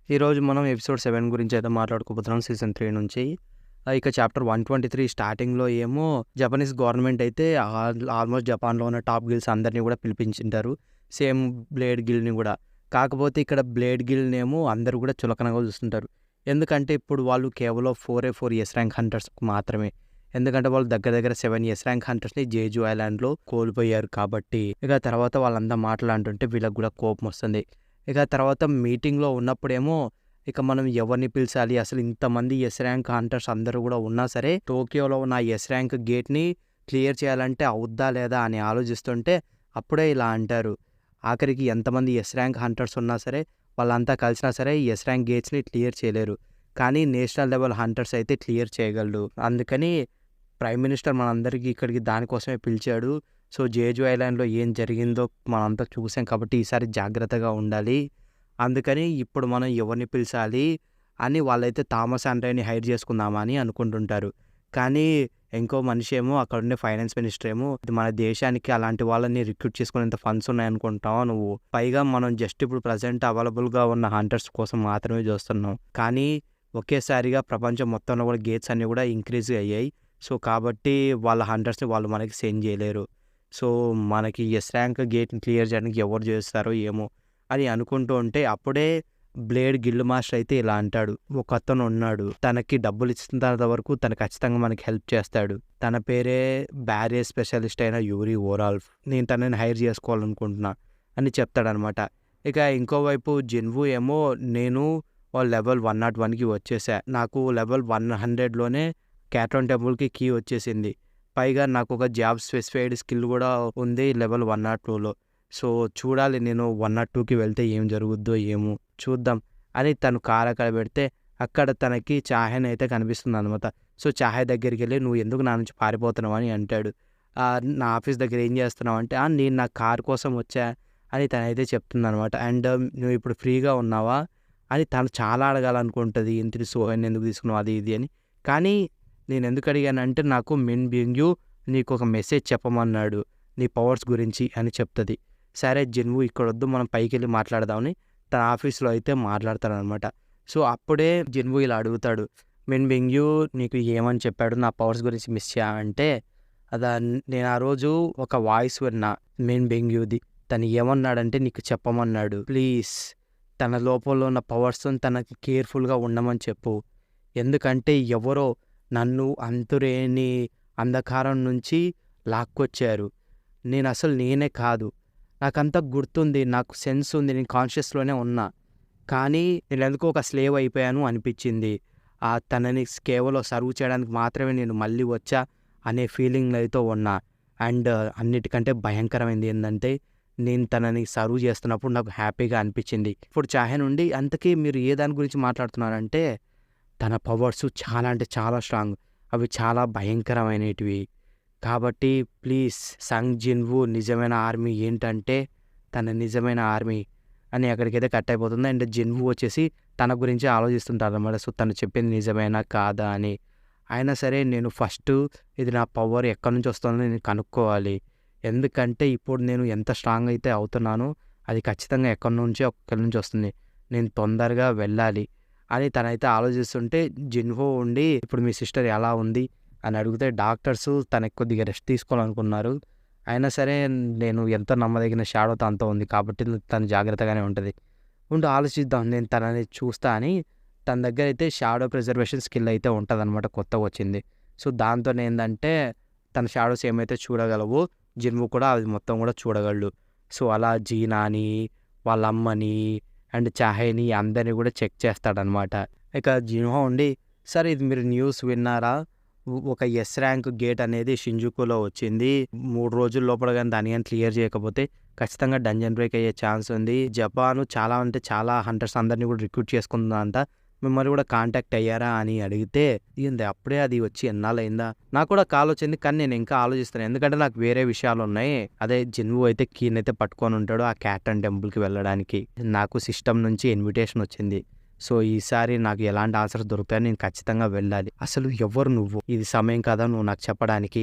ఈరోజు మనం ఎపిసోడ్ 7 గురించి అయితే మాట్లాడుకోబోతున్నాం సీజన్ 3 నుంచి. ఇక చాప్టర్ 123 స్టార్టింగ్‌లో ఏమో జపనీస్ గవర్నమెంట్ అయితే ఆల్మోస్ట్ జపాన్‌లో ఉన్న టాప్ గిల్స్ అందరిని కూడా పిలిపించింటారు. సేమ్ బ్లేడ్ గిల్‌ని కూడా. కాకపోతే ఇక్కడ బ్లేడ్ గిల్‌నేమో అందరూ కూడా చులకనగా చూస్తుంటారు. ఎందుకంటే ఇప్పుడు వాళ్ళు కేవలం 4 ఎస్ ర్యాంక్ హంటర్స్ మాత్రమే. ఎందుకంటే వాళ్ళు దగ్గర దగ్గర 7 ఎస్ ర్యాంక్ హంటర్స్‌ని జేజు ఐలాండ్‌లో కోల్పోయారు కాబట్టి. ఇక తర్వాత వాళ్ళంతా మాటలంటుంటే వీళ్ళకి కూడా కోపం వస్తుంది. ఇక తర్వాత మీటింగ్‌లో ఉన్నప్పుడేమో ఇక మనం ఎవరిని పిలిచాలి, అసలు ఇంతమంది ఎస్ ర్యాంక్ హంటర్స్ అందరూ కూడా ఉన్నా సరే టోక్యోలో ఉన్న ఎస్ ర్యాంక్ గేట్‌ని క్లియర్ చేయాలంటే అవుద్దా లేదా అని ఆలోచిస్తుంటే అప్పుడే ఇలా అంటారు. ఆఖరికి ఎంతమంది ఎస్ ర్యాంక్ హంటర్స్ ఉన్నా సరే వాళ్ళంతా కలిసినా సరే ఎస్ ర్యాంక్ గేట్స్‌ని క్లియర్ చేయలేరు. కానీ నేషనల్ లెవెల్ హంటర్స్ అయితే క్లియర్ చేయగలరు. అందుకని ప్రైమ్ మినిస్టర్ మనందరికీ ఇక్కడికి దానికోసమే పిలిచాడు. సో జేజు ఐలాండ్‌లో ఏం జరిగిందో మనంతా చూసాం కాబట్టి ఈసారి జాగ్రత్తగా ఉండాలి. అందుకని ఇప్పుడు మనం ఎవరిని పిలిచాలి అని వాళ్ళైతే థామస్ ఆండ్రేని హైర్ చేసుకుందామా అని అనుకుంటుంటారు. కానీ ఇంకో మనిషి ఏమో అక్కడుండే ఫైనాన్స్ మినిస్టర్ ఏమో మన దేశానికి అలాంటి వాళ్ళని రిక్రూట్ చేసుకునేంత ఫండ్స్ ఉన్నాయనుకుంటావా నువ్వు? పైగా మనం జస్ట్ ఇప్పుడు ప్రెజెంట్ అవైలబుల్‌గా ఉన్న హంటర్స్ కోసం మాత్రమే చూస్తున్నాం. కానీ ఒకేసారిగా ప్రపంచం మొత్తంలో కూడా గేట్స్ అన్నీ కూడా ఇంక్రీజ్ అయ్యాయి. సో కాబట్టి వాళ్ళ హంటర్స్‌ని వాళ్ళు మనకి సెండ్ చేయలేరు. సో మనకి ఎస్ ర్యాంక్ గేట్‌ని క్లియర్ చేయడానికి ఎవరు చేస్తారో ఏమో అని అనుకుంటూ ఉంటే అప్పుడే బ్లేడ్ గిల్డ్ మాస్టర్ అయితే ఇలా అంటాడు. ఒకతను ఉన్నాడు. తనకి డబ్బులు ఇచ్చినంత వరకు తను ఖచ్చితంగా మనకి హెల్ప్ చేస్తాడు. తన పేరే బ్యారియర్ స్పెషలిస్ట్ అయిన యూరి ఓరాల్ఫ్. నేను తనని హైర్ చేసుకోవాలనుకుంటున్నా అని చెప్తాడనమాట. ఇక ఇంకోవైపు జిన్వు ఏమో నేను లెవెల్ 101కి వచ్చేసా. నాకు లెవెల్ 100లోనే క్యాట్రాన్ టెంపుల్‌కి కీ వచ్చేసింది. పైగా నాకు ఒక జాబ్ స్పెసిఫైడ్ స్కిల్ కూడా ఉంది లెవెల్ 102లో. సో చూడాలి నేను 102కి వెళ్తే ఏం జరుగుద్దో ఏమో చూద్దాం అని తను కారు అక్కడ పెడితే అక్కడ తనకి చాహెన్ అయితే కనిపిస్తుందనమాట. సో చాహె దగ్గరికి వెళ్ళి నువ్వు ఎందుకు నా నుంచి పారిపోతున్నావు అని అంటాడు. నా ఆఫీస్ దగ్గర ఏం చేస్తున్నావు అంటే నేను నా కారు కోసం వచ్చా అని తనైతే చెప్తుందనమాట. అండ్ నువ్వు ఇప్పుడు ఫ్రీగా ఉన్నావా అని తను చాలా అడగాలనుకుంటుంది. ఇంటిని సోహెన్ ఎందుకు తీసుకున్నావు అది ఇది అని. కానీ నేను ఎందుకు అడిగానంటే నాకు మిన్ బింగ్యూ నీకు ఒక మెసేజ్ చెప్పమన్నాడు నీ పవర్స్ గురించి అని చెప్తుంది. సరే జిన్వు ఇక్కడొద్దు మనం పైకి వెళ్ళి మాట్లాడదామని తన ఆఫీస్లో అయితే మాట్లాడతాడనమాట. సో అప్పుడే జిన్వు ఇలా అడుగుతాడు, మిన్ బింగ్యూ నీకు ఏమని చెప్పాడు నా పవర్స్ గురించి మిస్ అంటే అదా నేను ఆ రోజు ఒక వాయిస్ విన్నా మిన్ బింగ్యూది. తను ఏమన్నాడంటే నీకు చెప్పమన్నాడు. ప్లీజ్ తన లోపల ఉన్న పవర్స్తో తనకి కేర్ఫుల్గా ఉండమని చెప్పు. ఎందుకంటే ఎవరో నన్ను అంతులేని అంధకారం నుంచి లాక్కొచ్చారు. నేను అసలు నేనే కాదు. నాకంతా గుర్తుంది, నాకు సెన్స్ ఉంది, నేను కాన్షియస్లోనే ఉన్నా. కానీ నేను ఎందుకో ఒక స్లేవ్ అయిపోయాను అనిపించింది. తనని కేవలం సర్వ్ చేయడానికి మాత్రమే నేను మళ్ళీ వచ్చా అనే ఫీలింగ్లో అయితే ఉన్నా. అండ్ అన్నిటికంటే భయంకరమైనది ఏంటంటే నేను తనని సర్వ్ చేస్తున్నప్పుడు నాకు హ్యాపీగా అనిపించింది. ఇప్పుడు చాహె నుండి అంతకీ మీరు ఏ దాని గురించి మాట్లాడుతున్నారంటే తన పవర్స్ చాలా అంటే చాలా స్ట్రాంగ్, అవి చాలా భయంకరమైనటివి. కాబట్టి ప్లీజ్ సంగ్ జిన్వు నిజమైన ఆర్మీ ఏంటంటే తన నిజమైన ఆర్మీ అని అక్కడికైతే కట్ అయిపోతుంది. అండ్ జిన్వు వచ్చేసి తన గురించి ఆలోచిస్తుంటారు అన్నమాట. సో తను చెప్పింది నిజమేనా కాదా అని. అయినా సరే నేను ఫస్ట్ ఇది నా పవర్ ఎక్కడి నుంచి వస్తుందో నేను కనుక్కోవాలి. ఎందుకంటే ఇప్పుడు నేను ఎంత స్ట్రాంగ్ అయితే అవుతున్నానో అది ఖచ్చితంగా ఎక్కడి నుంచి వస్తుంది. నేను తొందరగా వెళ్ళాలి అని తనైతే ఆలోచిస్తుంటే జిన్హో ఉండి ఇప్పుడు మీ సిస్టర్ ఎలా ఉంది అని అడిగితే డాక్టర్స్ తనకి కొద్దిగా రెస్ట్ తీసుకోవాలనుకున్నారు. అయినా సరే నేను ఎంతో నమ్మదగిన షాడో తనతో ఉంది కాబట్టి తను జాగ్రత్తగానే ఉంటుంది. ఆలోచిద్దాం నేను తనని చూస్తా అని తన దగ్గర అయితే షాడో ప్రిజర్వేషన్ స్కిల్ అయితే ఉంటుందన్నమాట, కొత్తగా వచ్చింది. సో దాంతో ఏంటంటే తన షాడోస్ ఏమైతే చూడగలవో జిన్వు కూడా అది మొత్తం కూడా చూడగలడు. సో అలా జీనాని వాళ్ళ అమ్మని అండ్ చాహేని అందరినీ కూడా చెక్ చేస్తాడనమాట. ఇక జిన్హో ఉండి సరే ఇది మీరు న్యూస్ విన్నారా, ఒక ఎస్ ర్యాంక్ గేట్ అనేది షింజుకులో వచ్చింది. 3 రోజుల లోపల కానీ దాన్ని కానీ క్లియర్ చేయకపోతే ఖచ్చితంగా డంజన్ బ్రేక్ అయ్యే ఛాన్స్ ఉంది. జపాన్ చాలా అంటే చాలా హంటర్స్ అందరినీ కూడా రిక్రూట్ చేసుకుందంట. మిమ్మల్ని కూడా కాంటాక్ట్ అయ్యారా అని అడిగితే ఏంది అప్పుడే అది వచ్చి ఎన్నాళ్ళైందా, నాకు కూడా కాల్ వచ్చింది కానీ నేను ఇంకా ఆలోచిస్తాను ఎందుకంటే నాకు వేరే విషయాలు ఉన్నాయి. అదే జిన్వు అయితే కీన్ అయితే పట్టుకొని ఉంటాడు ఆ క్యాటన్ టెంపుల్కి వెళ్ళడానికి. నాకు సిస్టమ్ నుంచి ఇన్విటేషన్ వచ్చింది. సో ఈసారి నాకు ఎలాంటి ఆన్సర్స్ దొరుకుతాయని నేను ఖచ్చితంగా వెళ్ళాలి. అసలు ఎవరు నువ్వు, ఇది సమయం కదా నువ్వు నాకు చెప్పడానికి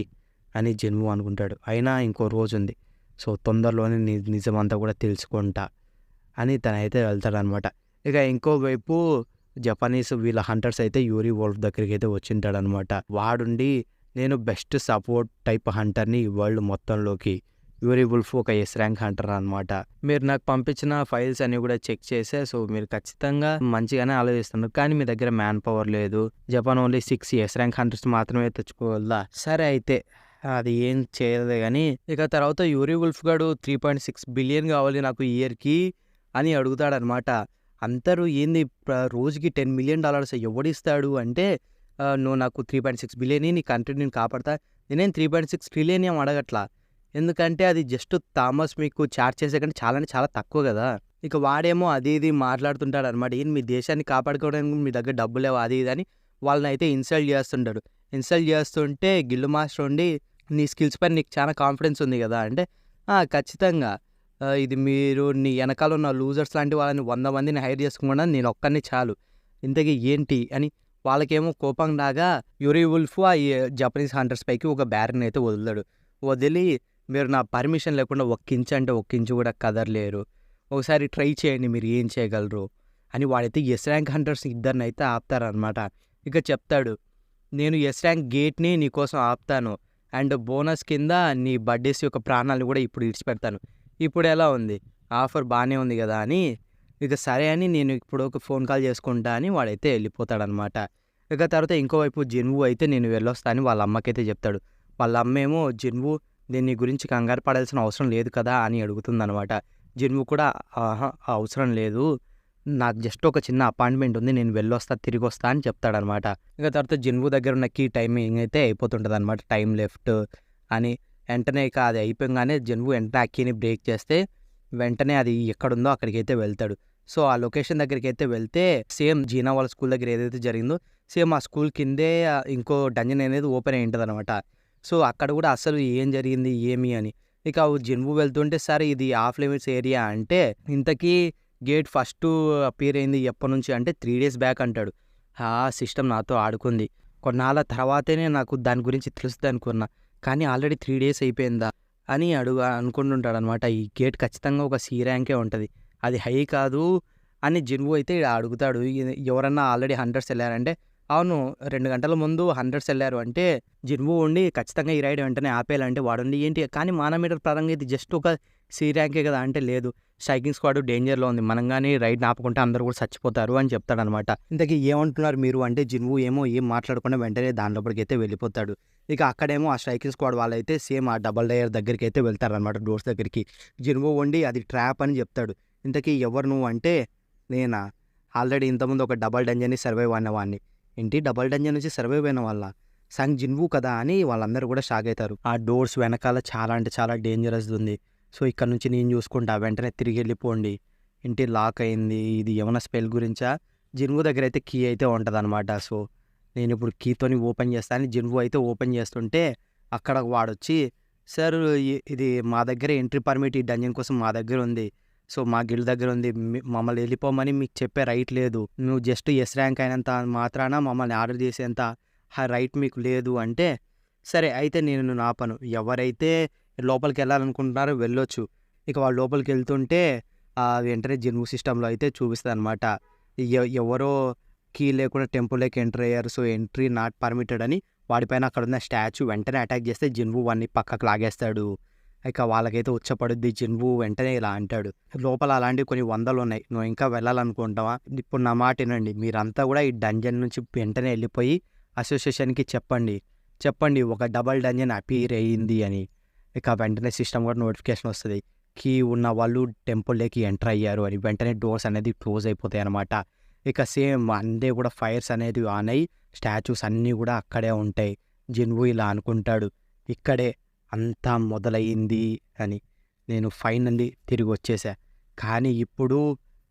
అని జిన్వు అనుకుంటాడు. అయినా ఇంకో రోజు ఉంది, సో తొందరలోనే నిజమంతా కూడా తెలుసుకుంటా అని తనైతే వెళ్తాడనమాట. ఇక ఇంకోవైపు జపనీస్ వీళ్ళ హంటర్స్ అయితే యూరి వోల్ఫ్ దగ్గరికి అయితే వచ్చింటాడనమాట. వాడుండి నేను బెస్ట్ సపోర్ట్ టైప్ హంటర్ని ఈ వరల్డ్ మొత్తంలోకి. యూరి వుల్ఫ్ ఒక ఎస్ ర్యాంక్ హంటర్ అనమాట. మీరు నాకు పంపించిన ఫైల్స్ అన్ని కూడా చెక్ చేసే, సో మీరు ఖచ్చితంగా మంచిగానే ఆలోచిస్తున్నారు, కానీ మీ దగ్గర మ్యాన్ పవర్ లేదు. Japan only 6 yes rank hunters మాత్రమే తెచ్చుకోవాలా. సరే అయితే అది ఏం చేయలేదు కానీ ఇక తర్వాత యూరి వుల్ఫ్ గాడు 3.6 బిలియన్ కావాలి నాకు ఇయర్కి అని అడుగుతాడనమాట. అందరూ ఏంది రోజుకి $10 మిలియన్ ఎవడిస్తాడు అంటే, నువ్వు నాకు 3.6 బిలియన్ నీ కంట్రీ నేను కాపాడతా. నేనేం 3.6 ట్రిలియన్ ఏం అడగట్లా, ఎందుకంటే అది జస్ట్ థామస్ మీకు చార్జ్ చేసే కంటే చాలా అంటే చాలా తక్కువ కదా. ఇక వాడేమో అది ఇది మాట్లాడుతుంటాడు అనమాట. ఏం మీ దేశాన్ని కాపాడుకోవడానికి మీ దగ్గర డబ్బు లేవు అది ఇది అని వాళ్ళని అయితే ఇన్సల్ట్ చేస్తుంటాడు. ఇన్సల్ట్ చేస్తుంటే గిల్లు మాస్టర్ ఉండి నీ స్కిల్స్ పైన నీకు చాలా కాన్ఫిడెన్స్ ఉంది కదా అంటే, ఖచ్చితంగా ఇది మీరు నీ వెనకాల ఉన్న లూజర్స్ లాంటి వాళ్ళని 100 మందిని హైర్ చేసుకుండా నేను ఒక్కడిని చాలు, ఇంతకీ ఏంటి అని వాళ్ళకేమో కోపం రాగా యూరి వుల్ఫ్ ఆ జపనీస్ హంటర్స్ పైకి ఒక బ్యారన్ అయితే వదులుతాడు. వదిలి మీరు నా పర్మిషన్ లేకుండా ఒక్కించు అంటే ఒక్కించు కూడా కదలలేరు, ఒకసారి ట్రై చేయండి మీరు ఏం చేయగలరు అని వాడైతే ఎస్ ర్యాంక్ హంటర్స్ ఇద్దరిని అయితే ఆపుతారనమాట. ఇక చెప్తాడు, నేను ఎస్ ర్యాంక్ గేట్ని నీకోసం ఆపుతాను అండ్ బోనస్ కింద నీ బడ్డీస్ యొక్క ప్రాణాలను కూడా ఇప్పుడు ఇడిచిపెడతాను. ఇప్పుడు ఎలా ఉంది, ఆఫర్ బాగానే ఉంది కదా అని ఇక సరే అని నేను ఇప్పుడు ఒక ఫోన్ కాల్ చేసుకుంటా అని వాడైతే వెళ్ళిపోతాడనమాట. ఇక తర్వాత ఇంకోవైపు జిన్వు అయితే నేను వెళ్ళొస్తా అని వాళ్ళ అమ్మకైతే చెప్తాడు. వాళ్ళ అమ్మేమో జిన్వు దీన్ని గురించి కంగారు పడాల్సిన అవసరం లేదు కదా అని అడుగుతుందనమాట. జిన్వు కూడా అవసరం లేదు, నాకు జస్ట్ ఒక చిన్న అపాయింట్మెంట్ ఉంది, నేను వెళ్ళొస్తా తిరిగి వస్తా అని చెప్తాడనమాట. ఇక తర్వాత జిన్వు దగ్గర ఉన్న కీ టైమింగ్ అయితే అయిపోతుంటుంది అనమాట, టైం లెఫ్ట్ అని. వెంటనే ఇక అది అయిపోగానే జిన్వు వెంటనే ఆ కీని బ్రేక్ చేస్తే వెంటనే అది ఎక్కడుందో అక్కడికి అయితే వెళ్తాడు. సో ఆ లొకేషన్ దగ్గరికి అయితే వెళ్తే సేమ్ జీనా వాళ్ళ స్కూల్ దగ్గర ఏదైతే జరిగిందో సేమ్ ఆ స్కూల్ కిందే ఇంకో డంజన్ అనేది ఓపెన్ అయి ఉంటుంది అనమాట. సో అక్కడ కూడా అసలు ఏం జరిగింది ఏమి అని ఇక జిన్వు వెళ్తుంటే సరే ఇది ఆఫ్ లిమిట్స్ ఏరియా అంటే, ఇంతకీ గేట్ ఫస్ట్ అపీర్ అయింది ఎప్పటి నుంచి అంటే 3 days బ్యాక్ అంటాడు. ఆ సిస్టమ్ నాతో ఆడుకుంది, కొన్నాళ్ళ తర్వాతనే నాకు దాని గురించి తెలుస్తుంది అనుకున్నా, కానీ ఆల్రెడీ 3 days అయిపోయిందా అని అనుకుంటుంటాడు అనమాట. ఈ గేట్ ఖచ్చితంగా ఒక సి ర్యాంకే ఉంటుంది, అది హై కాదు అని జిన్వు అయితే అడుగుతాడు. ఎవరన్నా ఆల్రెడీ హండ్రెడ్స్ వెళ్ళారంటే అవును 2 గంటల ముందు హండ్రెడ్స్ వెళ్ళారు అంటే జిన్వు ఉండి ఖచ్చితంగా ఈ రైడ్ వెంటనే ఆపేయాలంటే వాడుండి ఏంటి కానీ మానోమీటర్ పరంగా ఇది జస్ట్ ఒక సి ర్యాంకే కదా అంటే, లేదు స్ట్రైకింగ్ స్క్వాడ్ డేంజర్లో ఉంది, మనం కానీ రైడ్ ఆపుకుంటే అందరూ కూడా చచ్చిపోతారు అని చెప్తాడనమాట. ఇంతకీ ఏమంటున్నారు మీరు అంటే జిన్వు ఏమో ఏం మాట్లాడకుండా వెంటనే దాని లోపలికి అయితే వెళ్ళిపోతాడు. ఇక అక్కడేమో ఆ స్ట్రైకింగ్ స్క్వాడ్ వాళ్ళైతే సేమ్ ఆ డబల్ డయర్ దగ్గరికి అయితే వెళ్తారనమాట, డోర్స్ దగ్గరికి. జిన్వు ఉండి అది ట్రాప్ అని చెప్తాడు. ఇంతకీ ఎవరు నువ్వు అంటే, నేనా ఆల్రెడీ ఇంతకుముందు ఒక డబల్ డంజన్ని సర్వైవ్ అయినవాడిని. ఏంటి డబల్ డంజన్ నుంచి సర్వైవ్ అయిన వాళ్ళ సంగ్ జిన్వు కదా అని వాళ్ళందరూ కూడా షాక్ అవుతారు. ఆ డోర్స్ వెనకాల చాలా అంటే చాలా డేంజరస్ ఉంది, సో ఇక్కడ నుంచి నేను చూసుకుంటా, వెంటనే తిరిగి వెళ్ళిపోండి, ఇంటి లాక్ అయింది, ఇది ఏమైనా స్పెల్ గురించా. జిన్వు దగ్గర అయితే కీ అయితే ఉంటుంది అనమాట. సో నేను ఇప్పుడు కీతోని ఓపెన్ చేస్తాను. జిన్వు అయితే ఓపెన్ చేస్తుంటే అక్కడ వాడొచ్చి, సార్ ఇది మా దగ్గర ఎంట్రీ పర్మిట్ ఈ డంజన్ కోసం మా దగ్గర ఉంది, సో మా గిల్డ్ దగ్గర ఉంది, మమ్మల్ని వెళ్ళిపోమని మీకు చెప్పే రైట్ లేదు, నువ్వు జస్ట్ ఎస్ ర్యాంక్ అయినంత మాత్రాన మమ్మల్ని ఆర్డర్ చేసేంత రైట్ మీకు లేదు అంటే, సరే అయితే నేను ఆపను, ఎవరైతే లోపలికి వెళ్ళాలనుకుంటున్నారో వెళ్ళొచ్చు. ఇక వాళ్ళు లోపలికి వెళ్తుంటే వెంటనే జిన్వు సిస్టంలో అయితే చూపిస్తుంది అనమాట, ఎవరో కీ లేకుండా టెంపుల్లోకి ఎంటర్ అయ్యారు, సో ఎంట్రీ నాట్ పర్మిటెడ్ అని. వాడిపైన అక్కడ ఉన్న స్టాచ్యూ వెంటనే అటాక్ చేస్తే జిన్వు వాడిని పక్కకు లాగేస్తాడు. ఇక వాళ్ళకైతే ఉచ్చపడుద్ది. జిన్వు వెంటనే ఇలా అంటాడు, లోపల అలాంటివి కొన్ని 100 ఉన్నాయి, నువ్వు ఇంకా వెళ్ళాలనుకుంటావా, ఇప్పుడు నా మాట వినండి, మీరంతా కూడా ఈ డంజన్ నుంచి వెంటనే వెళ్ళిపోయి అసోసియేషన్కి చెప్పండి ఒక డబల్ డంజన్ అపీర్ అయ్యింది అని. ఇక వెంటనే సిస్టమ్ కూడా నోటిఫికేషన్ వస్తుంది, కీ ఉన్న వాళ్ళు టెంపుల్లోకి ఎంటర్ అయ్యారు అని. వెంటనే డోర్స్ అనేది క్లోజ్ అయిపోతాయి అనమాట. ఇక సేమ్ అన్నీ కూడా ఫైర్స్ అనేది ఆన్ అయ్యి స్టాచ్యూస్ అన్నీ కూడా అక్కడే ఉంటాయి. జిన్వు ఇలా అనుకుంటాడు, ఇక్కడే అంతా మొదలయ్యింది అని, నేను ఫైనల్లీ తిరిగి వచ్చేసా, కానీ ఇప్పుడు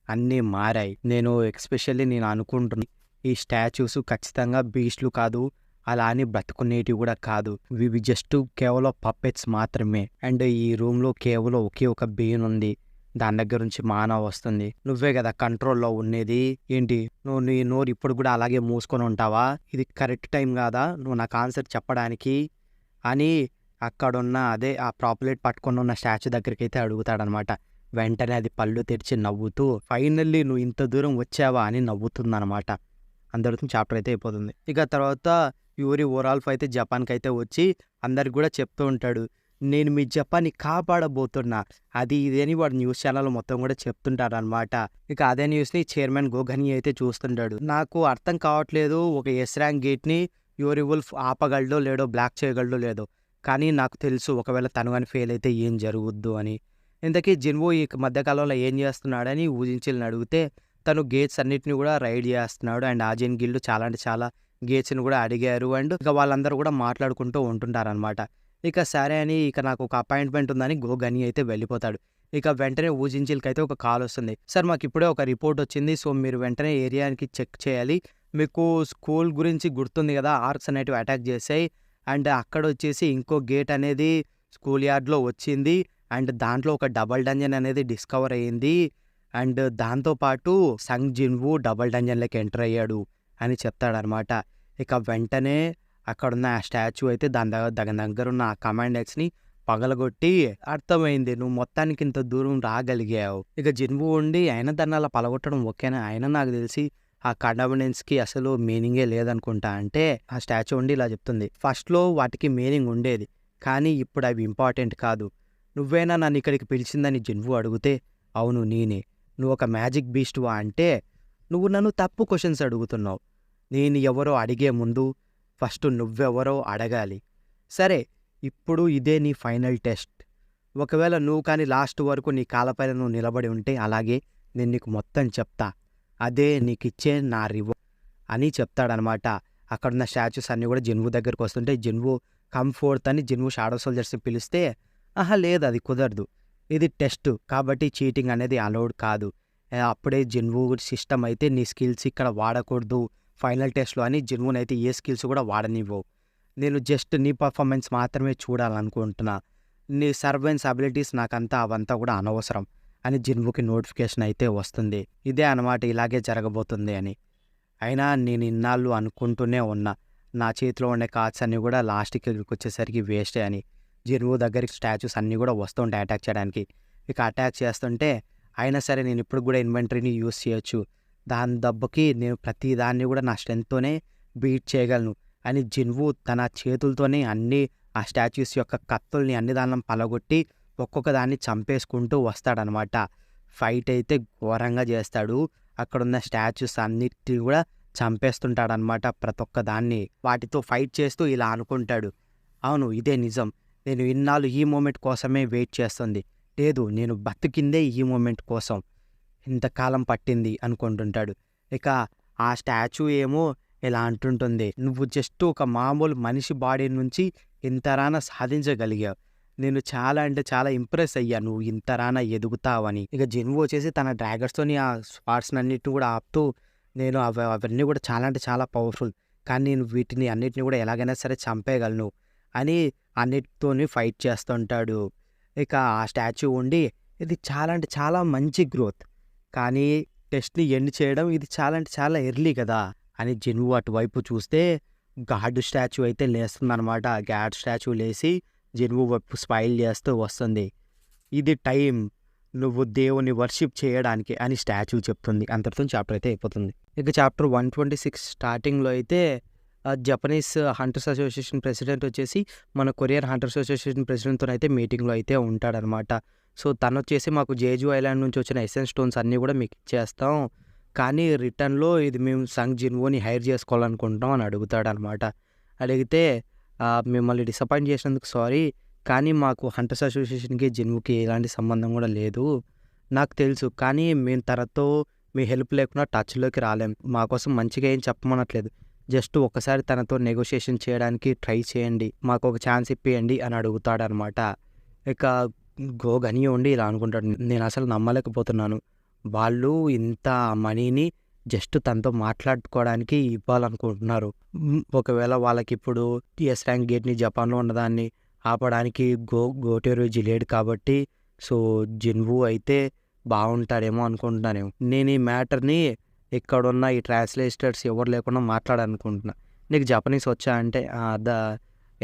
అన్నీ మారాయి. నేను ఎస్పెషల్లీ నేను అనుకుంటున్నా ఈ స్టాచ్యూస్ ఖచ్చితంగా బీస్ట్లు కాదు, అలా అని బ్రతుకునేటివి కూడా కాదు, ఇవి జస్ట్ కేవలం పప్పెట్స్ మాత్రమే. అండ్ ఈ రూమ్లో కేవలం ఒకే ఒక బెయిన్ ఉంది, దాని దగ్గర నుంచి మానవ వస్తుంది, నువ్వే కదా కంట్రోల్లో ఉండేది, ఏంటి నువ్వు నీ నోరు ఇప్పుడు కూడా అలాగే మూసుకొని ఉంటావా, ఇది కరెక్ట్ టైం కాదా నువ్వు నాకు ఆన్సర్ చెప్పడానికి అని అక్కడున్న అదే ఆ ప్రాపులేట్ పట్టుకొని ఉన్న స్టాచ్యూ దగ్గరికి అయితే అడుగుతాడనమాట. వెంటనే అది పళ్ళు తెరిచి నవ్వుతూ ఫైనల్లీ నువ్వు ఇంత దూరం వచ్చావా అని నవ్వుతుందనమాట. అందరితో చాప్టర్ అయితే అయిపోతుంది. ఇక తర్వాత యూరి ఓరాల్ఫ్ అయితే జపాన్కి అయితే వచ్చి అందరికి కూడా చెప్తూ ఉంటాడు, నేను మీ జపాన్ని కాపాడబోతున్నా అది ఇది అని వాడు న్యూస్ ఛానల్ మొత్తం కూడా చెప్తుంటాడు అనమాట. ఇక అదే న్యూస్ని చైర్మన్ గోగని అయితే చూస్తుంటాడు. నాకు అర్థం కావట్లేదు, ఒక ఎస్ ర్యాంక్ గేట్ని యూరి వుల్ఫ్ ఆపగలడో లేడో, బ్లాక్ చేయగలడో లేదో, కానీ నాకు తెలుసు ఒకవేళ తను కానీ ఫెయిల్ అయితే ఏం జరుగుద్దు అని. ఇంతకీ జిన్వో ఈ మధ్యకాలంలో ఏం చేస్తున్నాడని ఊజించిల్ని అడిగితే తను గేట్స్ అన్నిటిని కూడా రైడ్ చేస్తున్నాడు. అండ్ ఆజియన్ గిల్డ్ చాలా అంటే చాలా గేట్స్ని కూడా అడిగారు. అండ్ ఇక వాళ్ళందరూ కూడా మాట్లాడుకుంటూ ఉంటుంటారనమాట. ఇక సరే అని ఇక నాకు ఒక అపాయింట్మెంట్ ఉందని గోగని అయితే వెళ్ళిపోతాడు. ఇక వెంటనే ఊజించిల్కి అయితే ఒక కాల్ వస్తుంది. సార్ మాకు ఇప్పుడే ఒక రిపోర్ట్ వచ్చింది, సో మీరు వెంటనే ఏరియాకి చెక్ చేయాలి. మీకు స్కూల్ గురించి గుర్తుంది కదా, ఆర్క్స్ అనేటివి అటాక్ చేసాయి. అండ్ అక్కడ వచ్చేసి ఇంకో గేట్ అనేది స్కూల్ యార్డ్లో వచ్చింది. అండ్ దాంట్లో ఒక డబల్ డంజన్ అనేది డిస్కవర్ అయ్యింది. అండ్ దాంతోపాటు సంగ్ జిన్వు డబల్ డంజన్లోకి ఎంటర్ అయ్యాడు అని చెప్తాడనమాట. ఇక వెంటనే అక్కడున్న ఆ స్టాచ్యూ అయితే దాని దగ్గర ఉన్న ఆ కమాండ్ ఎక్స్ని పగలగొట్టి అర్థమైంది నువ్వు మొత్తానికి ఇంత దూరం రాగలిగావు. ఇక జిన్వు ఉండి అయినా దాన్ని అలా పగలగొట్టడం ఓకేనా, అయినా నాకు తెలిసి ఆ కండమినెన్స్కి అసలు మీనింగే లేదనుకుంటా. అంటే ఆ స్టాచ్యూ ఉండి ఇలా చెప్తుంది, ఫస్ట్లో వాటికి మీనింగ్ ఉండేది కానీ ఇప్పుడు అవి ఇంపార్టెంట్ కాదు. నువ్వేనా నన్ను ఇక్కడికి పిలిచిందని జిన్వు అడిగితే అవును నేనే. నువ్వు ఒక మ్యాజిక్ బీస్ట్వా అంటే నువ్వు నన్ను తప్పు క్వశ్చన్స్ అడుగుతున్నావు. నేను ఎవరో అడిగే ముందు ఫస్ట్ నువ్వెవరో అడగాలి. సరే ఇప్పుడు ఇదే నీ ఫైనల్ టెస్ట్. ఒకవేళ నువ్వు కానీ లాస్ట్ వరకు నీ కాళ్ళపైన నువ్వు నిలబడి ఉంటే అలాగే నేను నీకు మొత్తం చెప్తా, అదే నీకిచ్చే నా రివార్డ్ అని చెప్తాడనమాట. అక్కడున్న స్టాచ్యూస్ అన్నీ కూడా జిన్వు దగ్గరికి వస్తుంటే జిన్వు కంఫోర్ట్ అని జిన్వు షాడో సోల్జర్స్ని పిలిస్తే లేదు అది కుదరదు, ఇది టెస్ట్ కాబట్టి చీటింగ్ అనేది అలౌడ్ కాదు. అప్పుడే జిన్వు సిస్టమ్ అయితే నీ స్కిల్స్ ఇక్కడ వాడకూడదు ఫైనల్ టెస్ట్లో అని జిన్వునైతే ఏ స్కిల్స్ కూడా వాడనివ్వవు. నేను జస్ట్ నీ పర్ఫార్మెన్స్ మాత్రమే చూడాలనుకుంటున్నా, నీ సర్వెన్స్ అబిలిటీస్ నాకంతా అవంతా కూడా అనవసరం అని జిన్వుకి నోటిఫికేషన్ అయితే వస్తుంది. ఇదే అన్నమాట ఇలాగే జరగబోతుంది అని. అయినా నేను ఇన్నాళ్ళు అనుకుంటూనే ఉన్నా నా చేతిలో ఉండే కార్డ్స్ అన్నీ కూడా లాస్ట్కి వచ్చేసరికి వేస్టే అని. జిన్వు దగ్గరికి స్టాచ్యూస్ అన్నీ కూడా వస్తుంటాయి అటాక్ చేయడానికి. ఇక అటాక్ చేస్తుంటే అయినా సరే నేను ఇప్పుడు కూడా ఇన్వెంటరీని యూస్ చేయొచ్చు, దాని దెబ్బకి నేను ప్రతి దాన్ని కూడా నా స్ట్రెంగ్త్తోనే బీట్ చేయగలను అని జిన్వు తన చేతులతోనే అన్ని ఆ స్టాచ్యూస్ యొక్క కత్తుల్ని అన్ని దాన్ని పలగొట్టి ఒక్కొక్క దాన్ని చంపేసుకుంటూ వస్తాడనమాట. ఫైట్ అయితే ఘోరంగా చేస్తాడు. అక్కడున్న స్టాచ్యూస్ అన్నిటిని కూడా చంపేస్తుంటాడనమాట ప్రతి ఒక్క దాన్ని. వాటితో ఫైట్ చేస్తూ ఇలా అనుకుంటాడు, అవును ఇదే నిజం, నేను ఇన్నాళ్ళు ఈ మూమెంట్ కోసమే వెయిట్ చేస్తుంది, లేదు నేను బతికిందే ఈ మూమెంట్ కోసం, ఇంతకాలం పట్టింది అనుకుంటుంటాడు. ఇక ఆ స్టాచ్యూ ఏమో ఇలా అంటుంటుంది, నువ్వు జస్ట్ ఒక మామూలు మనిషి బాడీ నుంచి ఇంతరాన సాధించగలిగావు, నేను చాలా అంటే చాలా ఇంప్రెస్ అయ్యా నువ్వు ఇంతరాన ఎదుగుతావని. ఇక జిన్వు వచ్చేసి తన డ్రాగర్స్తోని ఆ స్పాట్స్ అన్నిటిని కూడా ఆపుతూ నేను అవన్నీ కూడా చాలా అంటే చాలా పవర్ఫుల్, కానీ నేను వీటిని అన్నిటిని కూడా ఎలాగైనా సరే చంపేయగలను అని అన్నిటితోని ఫైట్ చేస్తుంటాడు. ఇక ఆ స్టాచ్యూ ఉండి ఇది చాలా అంటే చాలా మంచి గ్రోత్, కానీ టెస్ట్ని ఎండ్ చేయడం ఇది చాలా అంటే చాలా ఎర్లీ కదా అని జిన్వు అటువైపు చూస్తే గాడ్ స్టాచ్యూ అయితే లేస్తుందనమాట. గాడ్ స్టాచ్యూ లేచి జిన్వు వైపు స్మైల్ చేస్తూ వస్తుంది, ఇది టైం నువ్వు దేవుని వర్షిప్ చేయడానికి అని స్టాచ్యూ చెప్తుంది. అంతటితో చాప్టర్ అయితే అయిపోతుంది. ఇక చాప్టర్ 126 స్టార్టింగ్లో అయితే జపనీస్ హంటర్స్ అసోసియేషన్ ప్రెసిడెంట్ వచ్చేసి మన కొరియర్ హంటర్స్ అసోసియేషన్ ప్రెసిడెంట్తో అయితే మీటింగ్లో అయితే ఉంటాడనమాట. సో తను వచ్చేసి మాకు జేజు ఐలాండ్ నుంచి వచ్చిన ఎసెన్స్ స్టోన్స్ అన్నీ కూడా మీకు ఇచ్చేస్తాం, కానీ రిటర్న్లో ఇది మేము సంగ్ జిన్వోని హైర్ చేసుకోవాలనుకుంటాం అని అడుగుతాడనమాట. అడిగితే మిమ్మల్ని డిసప్పాయింట్ చేసినందుకు సారీ, కానీ మాకు హంటర్స్ అసోసియేషన్కి జిన్వుకి ఎలాంటి సంబంధం కూడా లేదు, నాకు తెలుసు, కానీ మేము తనతో మీ హెల్ప్ లేకుండా టచ్లోకి రాలేం, మా కోసం మంచిగా ఏం చెప్పమనట్లేదు, జస్ట్ ఒకసారి తనతో నెగోషియేషన్ చేయడానికి ట్రై చేయండి, మాకు ఒక ఛాన్స్ ఇప్పియండి అని అడుగుతాడనమాట. ఇక గోగని ఉండి ఇలా అనుకుంటాడు, నేను అసలు నమ్మలేకపోతున్నాను, వాళ్ళు ఇంత మనీని జస్ట్ తనతో మాట్లాడుకోవడానికి ఇవ్వాలనుకుంటున్నారు, ఒకవేళ వాళ్ళకి ఇప్పుడు ఎస్ ర్యాంక్ గేట్ని జపాన్లో ఉన్నదాన్ని ఆపడానికి గోటెరోజీ లేడు కాబట్టి సో జిన్వు అయితే బాగుంటాడేమో అనుకుంటున్నాను. నేను ఈ మ్యాటర్ని ఇక్కడున్న ఈ ట్రాన్స్లేటర్స్ ఎవరు లేకుండా మాట్లాడాలనుకుంటున్నా, నీకు జపనీస్ వచ్చా అంటే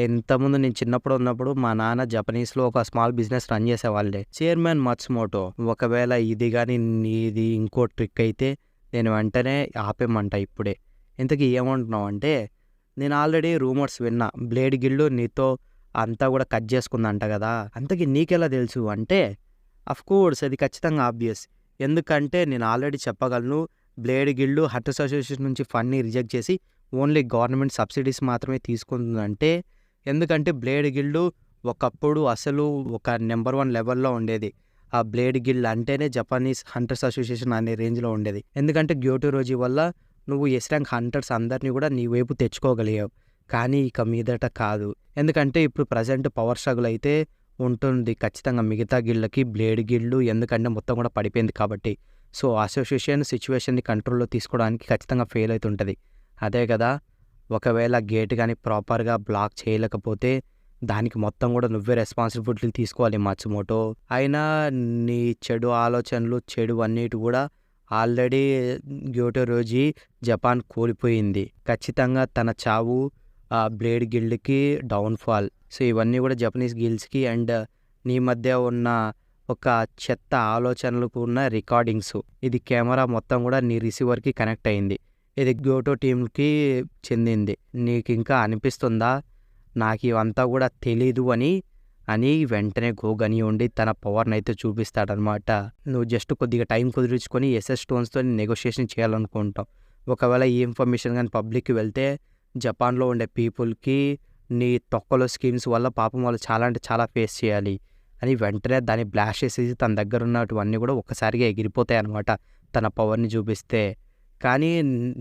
ఇంతకుముందు నేను చిన్నప్పుడు ఉన్నప్పుడు మా నాన్న జపనీస్‌లో ఒక స్మాల్ బిజినెస్ రన్ చేసేవాళ్ళే. చైర్మన్ మత్సుమోటో. ఒకవేళ ఇది గాని నీది ఇంకో ట్రిక్ అయితే నేను వెంటనే ఆపేయమంటా ఇప్పుడే. ఇంతకీ ఏమంటున్నావు అంటే, నేను ఆల్రెడీ రూమర్స్ విన్నా. బ్లేడ్ గిల్డ్ నీతో అంతా కూడా కట్ చేసుకుందంట కదా! అంతకీ నీకెలా తెలుసు అంటే, అఫ్‌కోర్స్ అది ఖచ్చితంగా ఆబ్వియస్. ఎందుకంటే నేను ఆల్రెడీ చెప్పగలను. బ్లేడ్ గిల్డ్ హంటర్స్ అసోసియేషన్ నుంచి ఫండ్‌ని రిజెక్ట్ చేసి ఓన్లీ గవర్నమెంట్ సబ్సిడీస్ మాత్రమే తీసుకుంటుందంటే, ఎందుకంటే బ్లేడ్ గిల్డ్ ఒకప్పుడు అసలు ఒక నెంబర్ 1 లెవెల్‌లో ఉండేది. ఆ బ్లేడ్ గిల్డ్ అంటేనే జపనీస్ హంటర్స్ అసోసియేషన్ అనే రేంజ్‌లో ఉండేది. ఎందుకంటే గ్యోటోరోజీ వల్ల నువ్వు ఎస్ ర్యాంక్ హంటర్స్ అందరినీ కూడా నీ వైపు తెచ్చుకోగలిగావు. కానీ ఇక మీదట కాదు. ఎందుకంటే ఇప్పుడు ప్రెజెంట్ పవర్ స్ట్రగుల్ అయితే ఉంటుంది ఖచ్చితంగా మిగతా గిల్డ్‌లకి. బ్లేడ్ గిల్డ్ ఎందుకంటే మొత్తం కూడా పడిపోయింది కాబట్టి. సో, అసోసియేషన్ సిట్యుయేషన్‌ని కంట్రోల్‌లో తీసుకోవడానికి ఖచ్చితంగా ఫెయిల్ అయితుంటది. అదే కదా! ఒకవేళ గేట్ గాని ప్రాపర్‌గా బ్లాక్ చేయలేకపోతే దానికి మొత్తం కూడా నువ్వే రెస్పాన్సిబిలిటీ తీసుకోవాలి మత్సుమోటో. అయినా నీ చెడు ఆలోచనలు, చెడు అన్నిటి కూడా ఆల్రెడీ గ్యోటోరోజీ జపాన్ కోల్పోయింది. ఖచ్చితంగా తన చావు బ్లేడ్ గిల్డ్‌కి డౌన్‌ఫాల్. సో, ఇవన్నీ కూడా జపనీస్ గిల్డ్స్‌కి అండ్ నీ మధ్య ఉన్న ఒక చెత్త ఆలోచనలకు ఉన్న రికార్డింగ్స్. ఇది కెమెరా మొత్తం కూడా నీ రిసీవర్‌కి కనెక్ట్ అయింది. ఇది గ్యోటో టీమ్‌కి చెందింది. నీకింకా అనిపిస్తుందా నాకు ఇవంతా కూడా తెలీదు అని వెంటనే గోగని ఉండి తన పవర్‌నైతే చూపిస్తాడనమాట. నువ్వు జస్ట్ కొద్దిగా టైం కుదిరించుకొని ఎస్ఎస్ స్టోన్స్‌తో నెగోషియేషన్ చేయాలనుకుంటావు. ఒకవేళ ఈ ఇన్ఫర్మేషన్ గాని పబ్లిక్‌కి వెళ్తే జపాన్‌లో ఉండే పీపుల్‌కి నీ తొక్కలో స్కీమ్స్ వల్ల పాపం వాళ్ళు చాలా అంటే చాలా ఫేస్ చేయాలి అని వెంటనే దాన్ని బ్లాస్ట్ చేసేసి తన దగ్గర ఉన్నటువన్నీ కూడా ఒక్కసారిగా ఎగిరిపోతాయన్నమాట తన పవర్‌ని చూపిస్తే. కానీ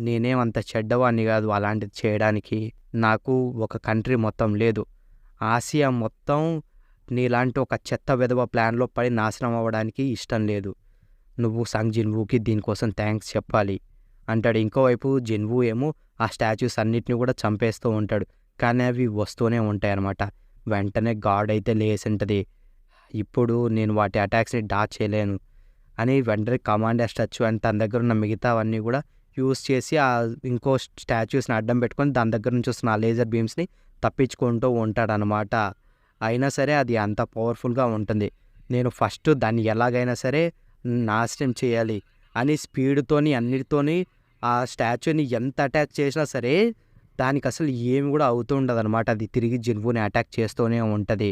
నేనేం అంత చెడ్డవాడిని కాదు అలాంటిది చేయడానికి. నాకు ఒక కంట్రీ మొత్తం లేదు. ఆసియా మొత్తం నీలాంటి ఒక చెత్త వెధవ ప్లాన్‌లో పడి నాశనం అవ్వడానికి ఇష్టం లేదు. నువ్వు సంగ్ జిన్‌వూకి దీనికోసం థాంక్స్ చెప్పాలి అంటాడు. ఇంకోవైపు జిన్‌వూ ఏమో ఆ స్టాచ్యూస్ అన్నిటిని కూడా చంపేస్తూ ఉంటాడు. కానీ అవి వస్తూనే ఉంటాయన్నమాట. వెంటనే గాడ్ అయితే లేసుంటది. ఇప్పుడు నేను వాటి అటాక్స్‌ని డాచ్ చేయలేను అని వెంటనే కమాండ్ స్టాచ్యూ అండ్ తన దగ్గర ఉన్న మిగతావన్నీ కూడా యూజ్ చేసి ఇంకో స్టాచ్యూస్‌ని అడ్డం పెట్టుకొని దాని దగ్గర నుంచి వస్తున్న ఆ లేజర్ బీమ్స్‌ని తప్పించుకుంటూ ఉంటాడనమాట. అయినా సరే అది అంత పవర్ఫుల్‌గా ఉంటుంది. నేను ఫస్ట్ దాన్ని ఎలాగైనా సరే నాశనం చేయాలి అని స్పీడ్‌తోని అన్నిటితోని ఆ స్టాచ్యూని ఎంత అటాక్ చేసినా సరే దానికి అసలు ఏమి కూడా అవుతూ ఉండదనమాట. అది తిరిగి జిన్‌వూని అటాక్ చేస్తూనే ఉంటది.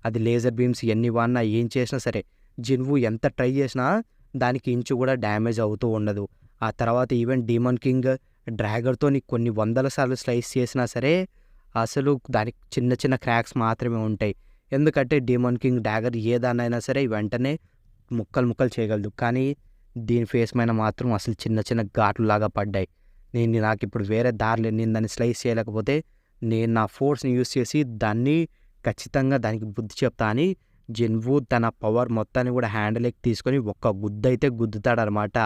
అది లేజర్ బీమ్స్ ఎన్ని వాడినా ఏం చేసినా సరే జిన్‌వూ ఎంత ట్రై చేసినా దానికి ఇంచు కూడా డ్యామేజ్ అవుతూ ఉండదు. ఆ తర్వాత ఈవెన్ డీమన్ కింగ్ డ్రాగర్‌తోని కొన్ని వందల సార్లు స్లైస్ చేసినా సరే అసలు దానికి చిన్న చిన్న క్రాక్స్ మాత్రమే ఉంటాయి. ఎందుకంటే డీమన్ కింగ్ డాగర్ ఏ దాన్నైనా సరే వెంటనే ముక్కలు ముక్కలు చేయగలదు. కానీ దీని ఫేస్ పైన మాత్రం అసలు చిన్న చిన్న ఘాట్లులాగా పడ్డాయి. నాకిప్పుడు వేరే దారి లేదు. నేను దాన్ని స్లైస్ చేయలేకపోతే నేను నా ఫోర్స్‌ని యూజ్ చేసి దాన్ని ఖచ్చితంగా దానికి బుద్ధి చెప్తా అని జిన్‌వూ తన పవర్ మొత్తాన్ని కూడా హ్యాండిల్‌లోకి తీసుకొని ఒక్క గుద్దైతే గుద్దుతాడనమాట.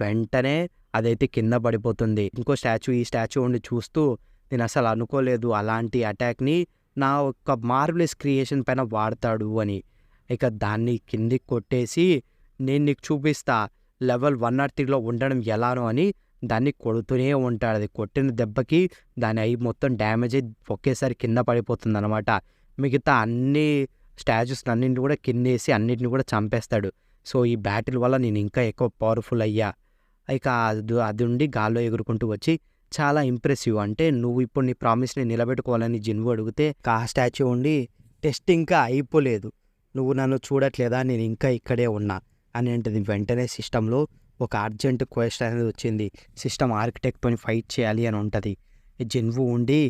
వెంటనే అదైతే కింద పడిపోతుంది. ఇంకో స్టాచ్యూ ఈ స్టాచ్యూ ఉండి చూస్తూ నేను అసలు అనుకోలేదు అలాంటి అటాక్‌ని నా ఒక్క మార్వెలస్ క్రియేషన్ పైన వాడతాడు అని. ఇక దాన్ని కిందికి కొట్టేసి నేను నీకు చూపిస్తా లెవెల్ 103లో ఉండడం ఎలానో అని దాన్ని కొడుతూనే ఉంటాడు. అది కొట్టిన దెబ్బకి దాని ఐ మొత్తం డ్యామేజ్ అయ్యి ఒకేసారి కింద పడిపోతుందనమాట. మిగతా అన్ని స్టాచ్యూస్ అన్నింటిని కూడా కిందేసి అన్నిటిని కూడా చంపేస్తాడు. సో, ఈ బ్యాటిల్ వల్ల నేను ఇంకా ఎక్కువ పవర్ఫుల్ అయ్యా. ఇక అది ఉండి గాల్లో ఎగురుకుంటూ వచ్చి చాలా ఇంప్రెసివ్. అంటే నువ్వు ఇప్పుడు నీ ప్రామిస్‌ని నిలబెట్టుకోవాలని జిన్‌వూ అడిగితే ఆ స్టాచ్యూ ఉండి టెస్ట్ ఇంకా అయిపోలేదు. నువ్వు నన్ను చూడట్లేదా నేను ఇంకా ఇక్కడే ఉన్నా అని అంటది. వెంటనే సిస్టంలో ఒక అర్జెంట్ క్వెస్ట్ అనేది వచ్చింది. సిస్టమ్ ఆర్కిటెక్ట్‌తోని ఫైట్ చేయాలి అని ఉంటది. జిన్‌వూ ఉండి